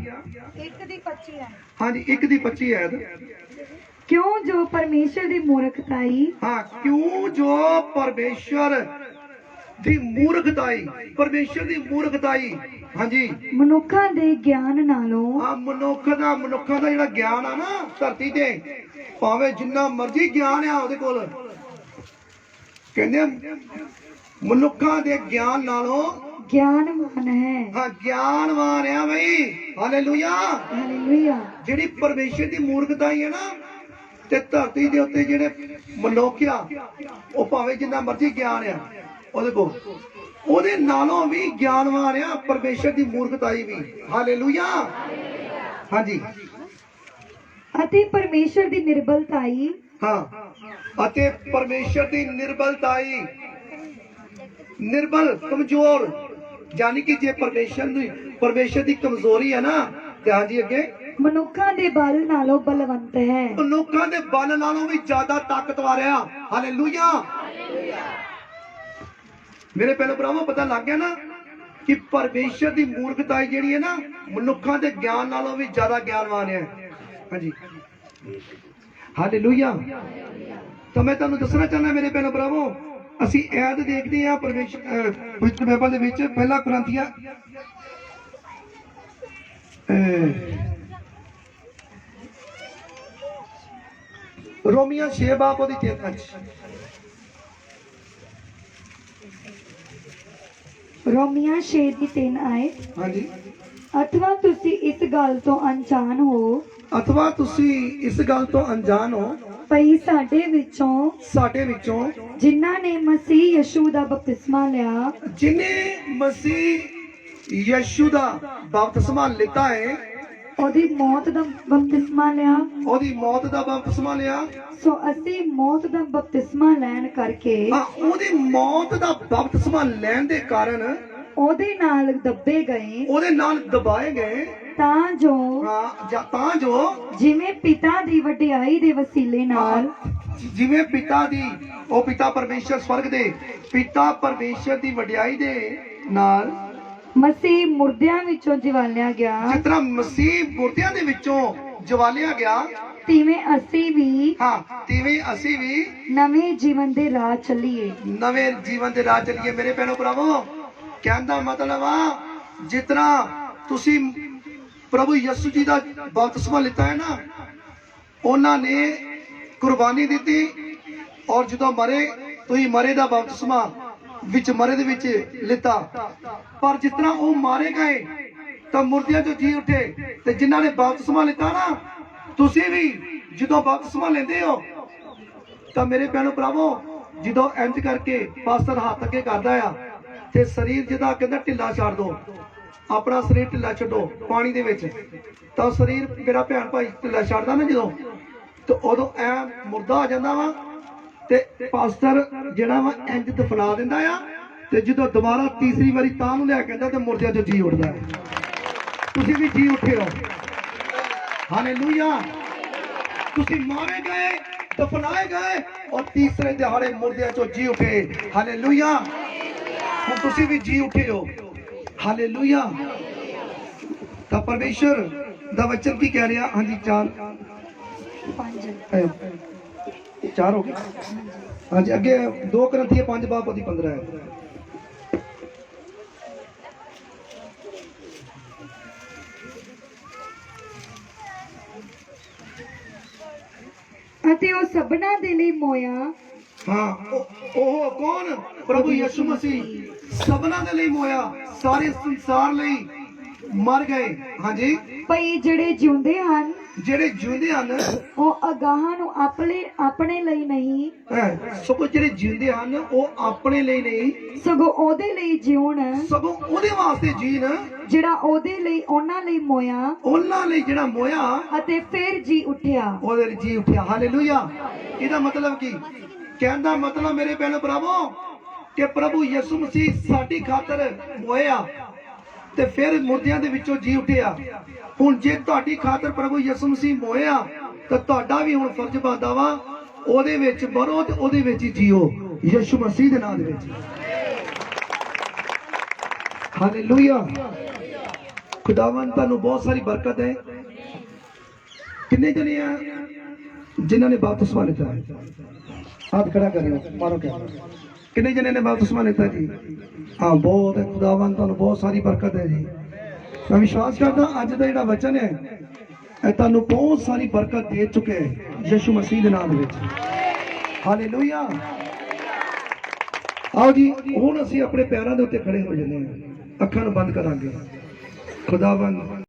1:25 ਹੈ। ਹਾਂਜੀ, 1:25 ਹੈ। ਕਿਉਂ ਜੋ ਪਰਮੇਸ਼ਰ ਦੀ ਮੂਰਖਤਾਈ, ਹਾਂ, ਕਿਉਂ ਜੋ ਪਰਮੇਸ਼ਰ ਦੀ ਮੂਰਖਤਾਈ, ਪਰਮੇਸ਼ਰ ਦੀ ਮੂਰਖਤਾਈ, ਹਾਂਜੀ, ਮਨੁੱਖਾਂ ਦੇ ਗਿਆਨ ਨਾਲੋਂ, ਆ ਮਨੁੱਖਾਂ ਦਾ ਜਿਹੜਾ ਗਿਆਨ ਆ ਨਾ ਧਰਤੀ ਤੇ, ਭਾਵੇਂ ਜਿੰਨਾ ਮਰਜ਼ੀ ਗਿਆਨ ਆ ਉਹਦੇ ਕੋਲ, ਕਹਿੰਦੇ ਮਨੁੱਖਾਂ ਦੇ ਗਿਆਨ ਨਾਲੋਂ ਗਿਆਨਵਾਨ ਹੈ। ਹਾਂ, ਗਿਆਨਵਾਨ ਆ ਬਈ। ਹਾਲੇਲੂਇਆ। ਹਾਲੇਲੂਇਆ। ਜਿਹੜੀ ਪਰਮੇਸ਼ਰ ਦੀ ਮੂਰਖਤਾਈ ਹੈ ਨਾ, ਤੇ ਧਰਤੀ ਦੇ ਉੱਤੇ ਜਿਹੜੇ ਮਨੁੱਖ ਆ, ਉਹ ਭਾਵੇਂ ਜਿੰਨਾ ਮਰਜ਼ੀ ਗਿਆਨ ਆ ਉਹਦੇ ਕੋਲ, ਉਹਦੇ ਨਾਲੋਂ ਵੀ ਗਿਆਨਵਾਨ ਆ ਪਰਮੇਸ਼ਰ ਦੀ ਮੂਰਖਤਾਈ ਵੀ। ਹਾਲੇਲੂਇਆ। ਹਾਂਜੀ, ਅਤੇ ਪਰਮੇਸ਼ਰ ਦੀ ਨਿਰਬਲਤਾਈ, ਹਾਂ, ਅਤੇ ਪਰਮੇਸ਼ਰ ਦੀ ਨਿਰਬਲਤਾਈ, ਨਿਰਬਲ, ਕਮਜ਼ੋਰ, ਯਾਨੀ ਕਿ ਜੇ ਪਰਮੇਸ਼ਰ ਦੀ ਕਮਜ਼ੋਰੀ ਹੈ ਨਾ, ਤੇ ਹਾਂਜੀ ਅੱਗੇ, ਮਨੁੱਖਾਂ ਦੇ ਬਲ ਨਾਲੋਂ ਬਲਵੰਤ ਹੈ। ਮਨੁੱਖਾਂ ਦੇ ਬਲ ਨਾਲੋਂ ਵੀ ਜ਼ਿਆਦਾ ਤਾਕਤਵਰ ਆ। ਹਾਲੇਲੂਇਆ। ਮੇਰੇ ਭੈਣੋ ਭਰਾਵੋ, ਪਤਾ ਲੱਗ ਗਿਆ ਨਾ ਕਿ ਪਰਮੇਸ਼ਰ ਦੀ ਮੂਰਖਤਾ ਜਿਹੜੀ ਹੈ ਨਾ, ਮਨੁੱਖਾਂ ਦੇ ਗਿਆਨ ਨਾਲੋਂ ਵੀ ਜ਼ਿਆਦਾ ਗਿਆਨਵਾਨ ਹੈ। ਹਾਂਜੀ, ਹਾਲੇਲੂਇਆ। ਤਾਂ ਮੈਂ ਤੁਹਾਨੂੰ ਦੱਸਣਾ ਚਾਹੁੰਦਾ ਮੇਰੇ ਭੈਣੋ ਭਰਾਵੋ, ਅਸੀਂ ਐਦ ਦੇਖਦੇ ਹਾਂ ਪਵਿੱਤਰ ਬਾਈਬਲ ਦੇ ਵਿੱਚ, ਪਹਿਲਾ ਕੁਰਿੰਥੀਆਂ ਰੋਮੀਆਂ 6 ਬਾਬ ਉਹਦੀ 3 ਰੋਮੀਆਂ 6:3 ਆਏ। ਹਾਂਜੀ, ਅਥਵਾ ਤੁਸੀਂ ਇਸ ਗੱਲ ਤੋਂ ਅਣਜਾਣ ਹੋ, ਅਥਵਾ ਤੁਸੀਂ ਇਸ ਗੱਲ ਤੋਂ ਅਣਜਾਣ ਹੋ, ਭਈ ਸਾਡੇ ਵਿੱਚੋਂ ਜਿਨ੍ਹਾਂ ਨੇ ਮਸੀਹ ਯਿਸੂ ਦਾ ਬਪਤਿਸਮਾ ਲਿਆ, ਜਿਨੇ ਮਸੀਹ ਯਿਸੂ ਦਾ ਬਪਤਿਸਮਾ ਲਿੱਤਾ ਹੈ, ਉਹਦੀ ਮੌਤ ਦਾ ਬਪਤਿਸਮਾ ਲਿਆ, ਉਹਦੀ ਮੌਤ ਦਾ ਬਪਤਿਸਮਾ ਲਿਆ, ਸੋ ਅਸੀਂ ਮੌਤ ਦਾ ਬਪਤਿਸਮਾ ਲੈਣ ਕਰਕੇ, ਉਹਦੀ ਮੌਤ ਦਾ ਬਪਤਿਸਮਾ ਲੈਣ ਦੇ ਕਾਰਨ ਉਹਦੇ ਨਾਲ ਦੱਬੇ ਗਏ, ਉਹਦੇ ਨਾਲ ਦਬਾਏ ਗਏ, ਤਾਂ ਜੋ ਜਿਵੇਂ ਪਿਤਾ ਦੀ ਵਡਿਆਈ ਦੇ ਵਸੀਲੇ ਨਾਲ, ਜਿਵੇਂ ਪਿਤਾ ਦੀ, ਉਹ ਪਿਤਾ ਪਰਮੇਸ਼ਰ ਸਵਰਗ ਦੇ ਪਿਤਾ ਪਰਮੇਸ਼ਰ ਦੀ ਵਡਿਆਈ ਦੇ ਨਾਲ ਮਸੀਹ ਮੁਰਦਿਆਂ ਵਿੱਚੋਂ ਜਵਾਲਿਆ ਗਿਆ, ਜਿਸ ਤਰ੍ਹਾਂ ਮਸੀਹ ਮੁਰਦਿਆਂ ਦੇ ਵਿੱਚੋਂ ਜਵਾਲਿਆ ਗਿਆ, ਤਿਵੇਂ ਅਸੀਂ ਵੀ ਨਵੇਂ ਜੀਵਨ ਦੇ ਰਾਹ ਚੱਲੀਏ। ਨਵੇਂ ਜੀਵਨ ਦੇ ਰਾਹ ਚੱਲੀਏ। ਮੇਰੇ ਭੈਣੋ ਭਰਾਵੋ, ਕਹਿਣ ਦਾ ਮਤਲਬ ਆ, ਜਿਸ ਤਰ੍ਹਾਂ ਤੁਸੀਂ ਪ੍ਰਭੂ ਯਿਸੂ ਜੀ ਦਾ ਬਪਤਿਸਮਾ ਲਿੱਤਾ ਹੈ ਨਾ, ਉਹਨਾਂ ਨੇ ਕੁਰਬਾਨੀ ਦਿੱਤੀ, ਔਰ ਜਦੋਂ ਮਰੇ ਤੁਸੀਂ ਮਰੇ ਦਾ ਬਪਤਿਸਮਾ ਵਿੱਚ ਮਰੇ ਦੇ ਵਿੱਚ ਲਿੱਤਾ, ਪਰ ਜਿਸ ਤਰ੍ਹਾਂ ਉਹ ਮਾਰੇ ਗਏ ਤਾਂ ਮੁਰਦਿਆਂ ਚੋਂ ਜੀ ਉੱਠੇ। ਤੇ ਜਿਨ੍ਹਾਂ ਨੇ ਬਪਤਿਸਮਾ ਲਿੱਤਾ ਨਾ, ਤੁਸੀਂ ਵੀ ਜਦੋਂ ਬਪਤਿਸਮਾ ਲੈਂਦੇ ਹੋ ਤਾਂ ਮੇਰੇ ਭੈਣੋ ਭਰਾਵੋ, ਜਦੋਂ ਇੰਜ ਕਰਕੇ ਪਾਸਟਰ ਹੱਥ ਅੱਗੇ ਕਰਦਾ ਆ ਤੇ ਸਰੀਰ ਜਿਹਦਾ ਕਹਿੰਦਾ ਢਿੱਲਾ ਛੱਡ ਦੋ, ਆਪਣਾ ਸਰੀਰ ਢਿੱਲਾ ਛੱਡੋ ਪਾਣੀ ਦੇ ਵਿੱਚ, ਤਾਂ ਸਰੀਰ ਮੇਰਾ ਭੈਣ ਭਾਈ ਢਿੱਲਾ ਛੱਡਦਾ ਨਾ ਜਦੋਂ, ਤੇ ਉਦੋਂ ਐ ਮੁਰਦਾ ਆ ਜਾਂਦਾ ਵਾ ਤੇ ਪਾਸਟਰ ਜਿਹੜਾ ਵਾ ਇੰਜ ਦਫਨਾ ਦਿੰਦਾ ਆ। ਤੇ ਜਦੋਂ ਦੁਬਾਰਾ ਤੀਸਰੀ ਵਾਰੀ ਤਾਂ ਨੂੰ ਲਿਆ ਕਹਿੰਦਾ ਤੇ ਮੁਰਦਿਆਂ ਚੋਂ ਜੀ ਉੱਠਦਾ ਹੈ। ਤੁਸੀਂ ਵੀ ਜੀ ਉੱਠੇ ਹੋ, ਹਾਲੇਲੂਇਆ। ਤੁਸੀਂ ਮਾਰੇ ਗਏ, ਦਫਨਾਏ ਗਏ ਔਰ ਤੀਸਰੇ ਦਿਹਾੜੇ ਮੁਰਦਿਆਂ ਚੋਂ ਜੀ ਉੱਠੇ, ਹਾਲੇਲੂਇਆ। ਹੁਣ ਤੁਸੀਂ ਵੀ ਜੀ ਉੱਠੇ ਹੋ, ਹਾਲੇਲੂਇਆ। ਤਾਂ ਪਰਮੇਸ਼ਰ ਦਾ ਵਚਨ ਕੀ ਕਹਿ ਰਿਹਾ? ਹਾਂਜੀ, 4 ਹੋ ਗਏ। ਹਾਂਜੀ, ਅੱਗੇ 2 ਕਰੰਥੀਏ 5 ਬਾਬ ਉਹਦੀ 15 ਹੈ। ਅਤੇ ਉਹ ਸਭਨਾਂ ਦੇ ਲਈ ਮੋਇਆ। ਹਾਂ, ਉਹ ਕੌਣ? ਪ੍ਰਭੂ ਯਿਸੂ ਮਸੀਹ ਸਭਨਾਂ ਦੇ ਲਈ ਮੋਇਆ, ਸਾਰੇ ਸੰਸਾਰ ਲਈ ਮਰ ਗਏ। ਹਾਂਜੀ, ਭਈ ਜਿਹੜੇ ਜਿਉਂਦੇ ਹਨ, ਜਿਹੜੇ ਜਿਉਂਦੇ ਹਨ ਉਹ ਅਗਾਹਾਂ ਨੂੰ ਆਪਣੇ ਲਈ ਨਹੀਂ, ਸਗੋਂ ਜਿਹੜੇ ਜਿਉਂਦੇ ਹਨ ਉਹ ਆਪਣੇ ਲਈ ਨਹੀਂ, ਸਗੋਂ ਉਹਦੇ ਲਈ ਜਿਉਣ ਸਗੋਂ ਉਹਦੇ ਵਾਸਤੇ ਜੀਣ ਜਿਹੜਾ ਉਹਦੇ ਲਈ ਉਹਨਾਂ ਲਈ ਮੋਇਆ ਉਹਨਾਂ ਲਈ ਜਿਹੜਾ ਮੋਇਆ ਅਤੇ ਫਿਰ ਜੀ ਉੱਠਿਆ। ਉਹਦੇ ਲਈ ਜੀ ਉੱਠਿਆ, ਹਾਲੇਲੂਇਆ। ਇਹਦਾ ਮਤਲਬ ਕੀ? ਕਹਿਣ ਦਾ ਮਤਲਬ ਮੇਰੇ ਭੈਣੋ ਭਰਾਵੋ ਕਿ ਪ੍ਰਭੂ ਯਿਸੂ ਮਸੀਹ ਸਾਡੀ ਖਾਤਰ ਮੋਇਆ ਤੇ ਫਿਰ ਮੁਰਦਿਆਂ ਦੇ ਵਿੱਚੋਂ ਜੀ ਉੱਠਿਆ। ਹੁਣ ਜੇ ਤੁਹਾਡੀ ਖਾਤਰ ਪ੍ਰਭੂ ਯਿਸੂ ਮਸੀਹ ਮੋਇਆ ਤਾਂ ਤੁਹਾਡਾ ਵੀ ਹੁਣ ਫਰਜ਼ ਬਣਦਾ ਵਾ ਉਹਦੇ ਵਿੱਚ ਮਰੋ ਤੇ ਉਹਦੇ ਵਿੱਚ ਹੀ ਜੀਓ, ਯਿਸੂ ਮਸੀਹ ਦੇ ਨਾਮ ਦੇ ਵਿੱਚ, ਹਾਲੇਲੂਇਆ। ਖੁਦਾਵੰਦ ਤੁਹਾਨੂੰ ਬਹੁਤ ਸਾਰੀ ਬਰਕਤ ਹੈ। ਕਿੰਨੇ ਜਣੇ ਆ ਜਿਨ੍ਹਾਂ ਨੇ ਬਪਤਿਸਮਾ ਲਿੱਤਾ ਹੈ? ਹੱਥ ਖੜਾ ਕਰਿਓ, ਮਾਰੋ ਕਹਿ। ਕਿੰਨੇ ਜਣੇ ਨੇ ਬਪਤਿਸਮਾ ਲਿੱਤਾ ਜੀ? ਹਾਂ, ਬਹੁਤ ਹੈ। ਖੁਦਾਵੰਦ ਤੁਹਾਨੂੰ ਬਹੁਤ ਸਾਰੀ ਬਰਕਤ ਹੈ ਜੀ। ਮੈਂ ਵਿਸ਼ਵਾਸ ਕਰਦਾ ਅੱਜ ਦਾ ਜਿਹੜਾ ਵਚਨ ਹੈ ਇਹ ਤੁਹਾਨੂੰ ਬਹੁਤ ਸਾਰੀ ਬਰਕਤ ਦੇ ਚੁੱਕਿਆ ਹੈ ਯਿਸੂ ਮਸੀਹ ਦੇ ਨਾਮ ਦੇ ਵਿੱਚ, ਹਾਲੇਲੂਇਆ। ਆਓ ਜੀ, ਹੁਣ ਅਸੀਂ ਆਪਣੇ ਪੈਰਾਂ ਦੇ ਉੱਤੇ ਖੜੇ ਹੋ ਜਾਂਦੇ ਹਾਂ, ਅੱਖਾਂ ਨੂੰ ਬੰਦ ਕਰਾਂਗੇ। ਖੁਦਾਵੰਦ